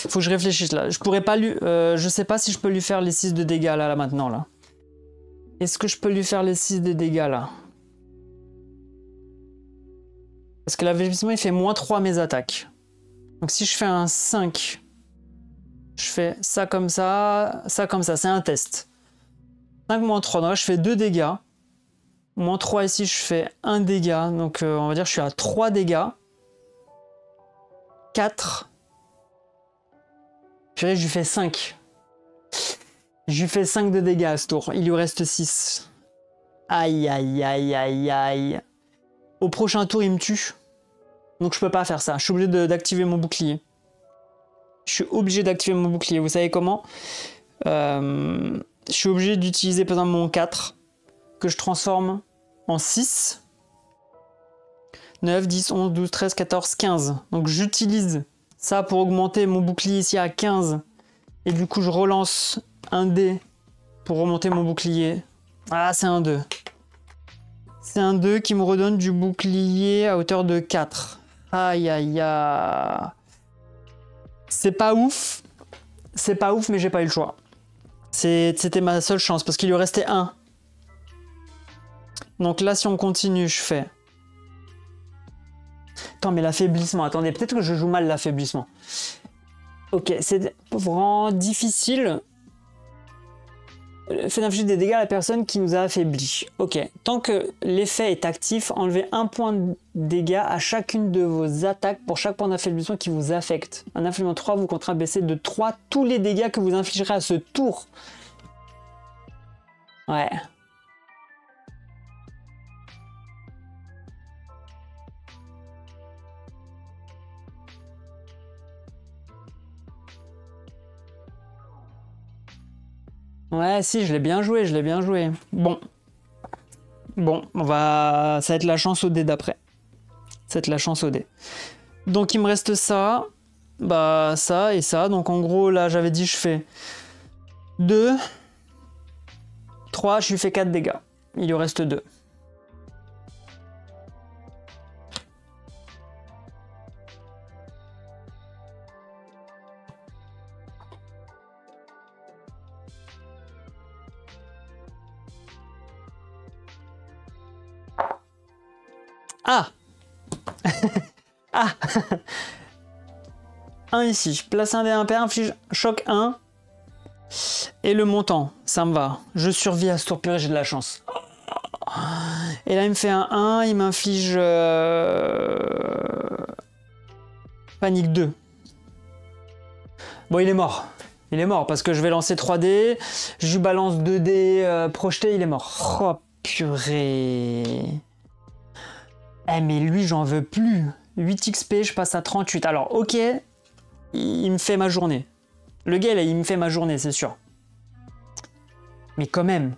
Faut que je réfléchisse là. Je pourrais pas lui. Je sais pas si je peux lui faire les 6 de dégâts là maintenant là. Est-ce que je peux lui faire les 6 de dégâts là? Parce que l'avertissement il fait -3 à mes attaques. Donc si je fais un 5, je fais ça comme ça, ça comme ça. C'est un test. 5 - 3. Donc là je fais 2 dégâts. -3 ici, je fais 1 dégât. Donc on va dire que je suis à 3 dégâts. 4. Puis là, je lui fais 5. Je lui fais 5 de dégâts à ce tour. Il lui reste 6. Aïe, aïe, aïe, aïe, aïe. Au prochain tour, il me tue. Donc je peux pas faire ça. Je suis obligé d'activer mon bouclier. Je suis obligé d'activer mon bouclier. Vous savez comment? Je suis obligé d'utiliser par exemple mon 4 que je transforme en 6. 9, 10, 11, 12, 13, 14, 15. Donc j'utilise ça pour augmenter mon bouclier ici à 15. Et du coup je relance un dé pour remonter mon bouclier. Ah, c'est un 2. C'est un 2 qui me redonne du bouclier à hauteur de 4. Aïe, aïe, aïe. C'est pas ouf. C'est pas ouf, mais j'ai pas eu le choix. C'était ma seule chance, parce qu'il lui restait 1. Donc là, si on continue, je fais Attends, mais l'affaiblissement, attendez, peut-être que je joue mal l'affaiblissement. Ok, c'est vraiment difficile. Faites infliger des dégâts à la personne qui nous a affaiblis. Ok, tant que l'effet est actif, enlevez 1 point de dégâts à chacune de vos attaques pour chaque point d'affaiblissement qui vous affecte. Un affaiblissement 3 vous contraint à baisser de 3 tous les dégâts que vous infligerez à ce tour. Ouais. Ouais, si, je l'ai bien joué, je l'ai bien joué. Bon. Bon, ça va être la chance au dé d'après. Ça va être la chance au dé. Donc, il me reste ça. Bah, ça et ça. Donc, en gros, là, j'avais dit, je fais 2. 3, je lui fais 4 dégâts. Il lui reste 2. Ah. Ah. 1 ici. Place un dé impair, inflige choc 1. Et le montant, ça me va. Je survis à ce tour, purée, j'ai de la chance. Et là, il me fait un 1, il m'inflige... Panique 2. Bon, il est mort. Il est mort, parce que je vais lancer 3 dés. Je lui balance 2 dés projetés, il est mort. Oh, purée. Eh, mais lui, j'en veux plus. 8 XP, je passe à 38. Alors, ok, il me fait ma journée. Le gars, là, il me fait ma journée, c'est sûr. Mais quand même,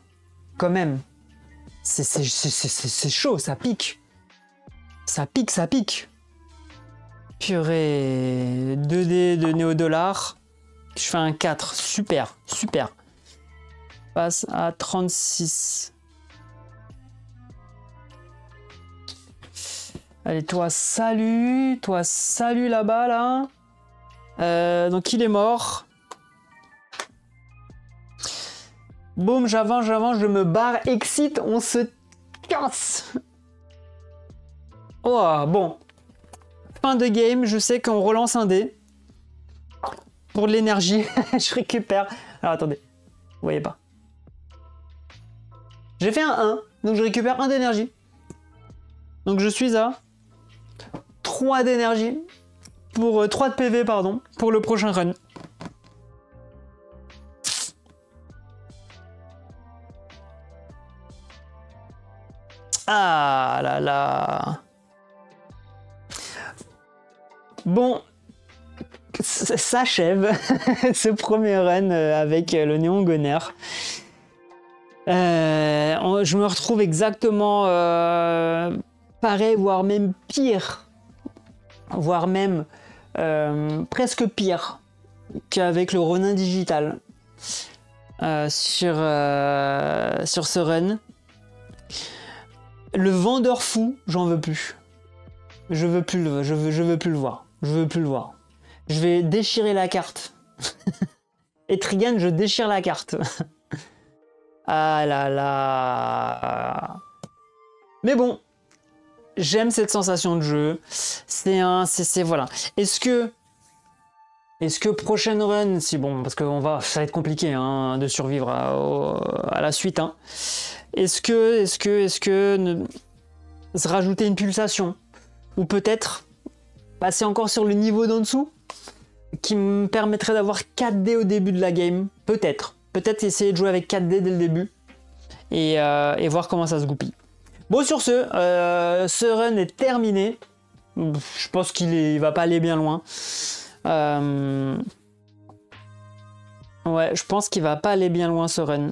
c'est chaud, ça pique. Ça pique, ça pique. Purée, 2 dés de néo-dollar. Je fais un 4, super, super. Je passe à 36. Allez, toi, salut là-bas, là. Donc, il est mort. Boum, j'avance, je me barre, exit, on se casse. Oh, bon. Fin de game, je sais qu'on relance un dé. Pour de l'énergie, je récupère. Alors, attendez, vous voyez pas. J'ai fait un 1, donc je récupère 1 d'énergie. Donc, je suis à 3 d'énergie. Pour 3 de PV, pardon, pour le prochain run. Ah là là. Bon, s'achève ce premier run avec le Néon Gunner. Je me retrouve exactement pareil, voire même pire. Voire même presque pire qu'avec le Ronin digital sur ce run. Le vendeur fou, j'en veux plus. Je veux plus le voir. Je veux plus le voir. Je vais déchirer la carte. Et Trigan, je déchire la carte. Ah là là. Mais bon, j'aime cette sensation de jeu. C'est voilà. Est-ce que prochaine run, si bon, parce que ça va être compliqué hein, de survivre à la suite. Hein. Est-ce que se rajouter une pulsation ou peut-être passer encore sur le niveau d'en dessous qui me permettrait d'avoir 4 dés au début de la game. Peut-être essayer de jouer avec 4 dés dès le début et voir comment ça se goupille. Bon, sur ce run est terminé. Je pense qu'il va pas aller bien loin. Ouais, je pense qu'il va pas aller bien loin ce run.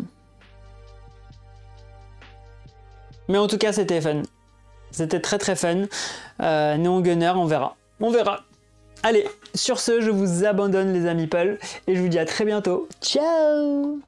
Mais en tout cas, c'était fun. C'était très très fun. Néon Gunner, on verra. On verra. Allez, sur ce, je vous abandonne les amis Paul et je vous dis à très bientôt. Ciao!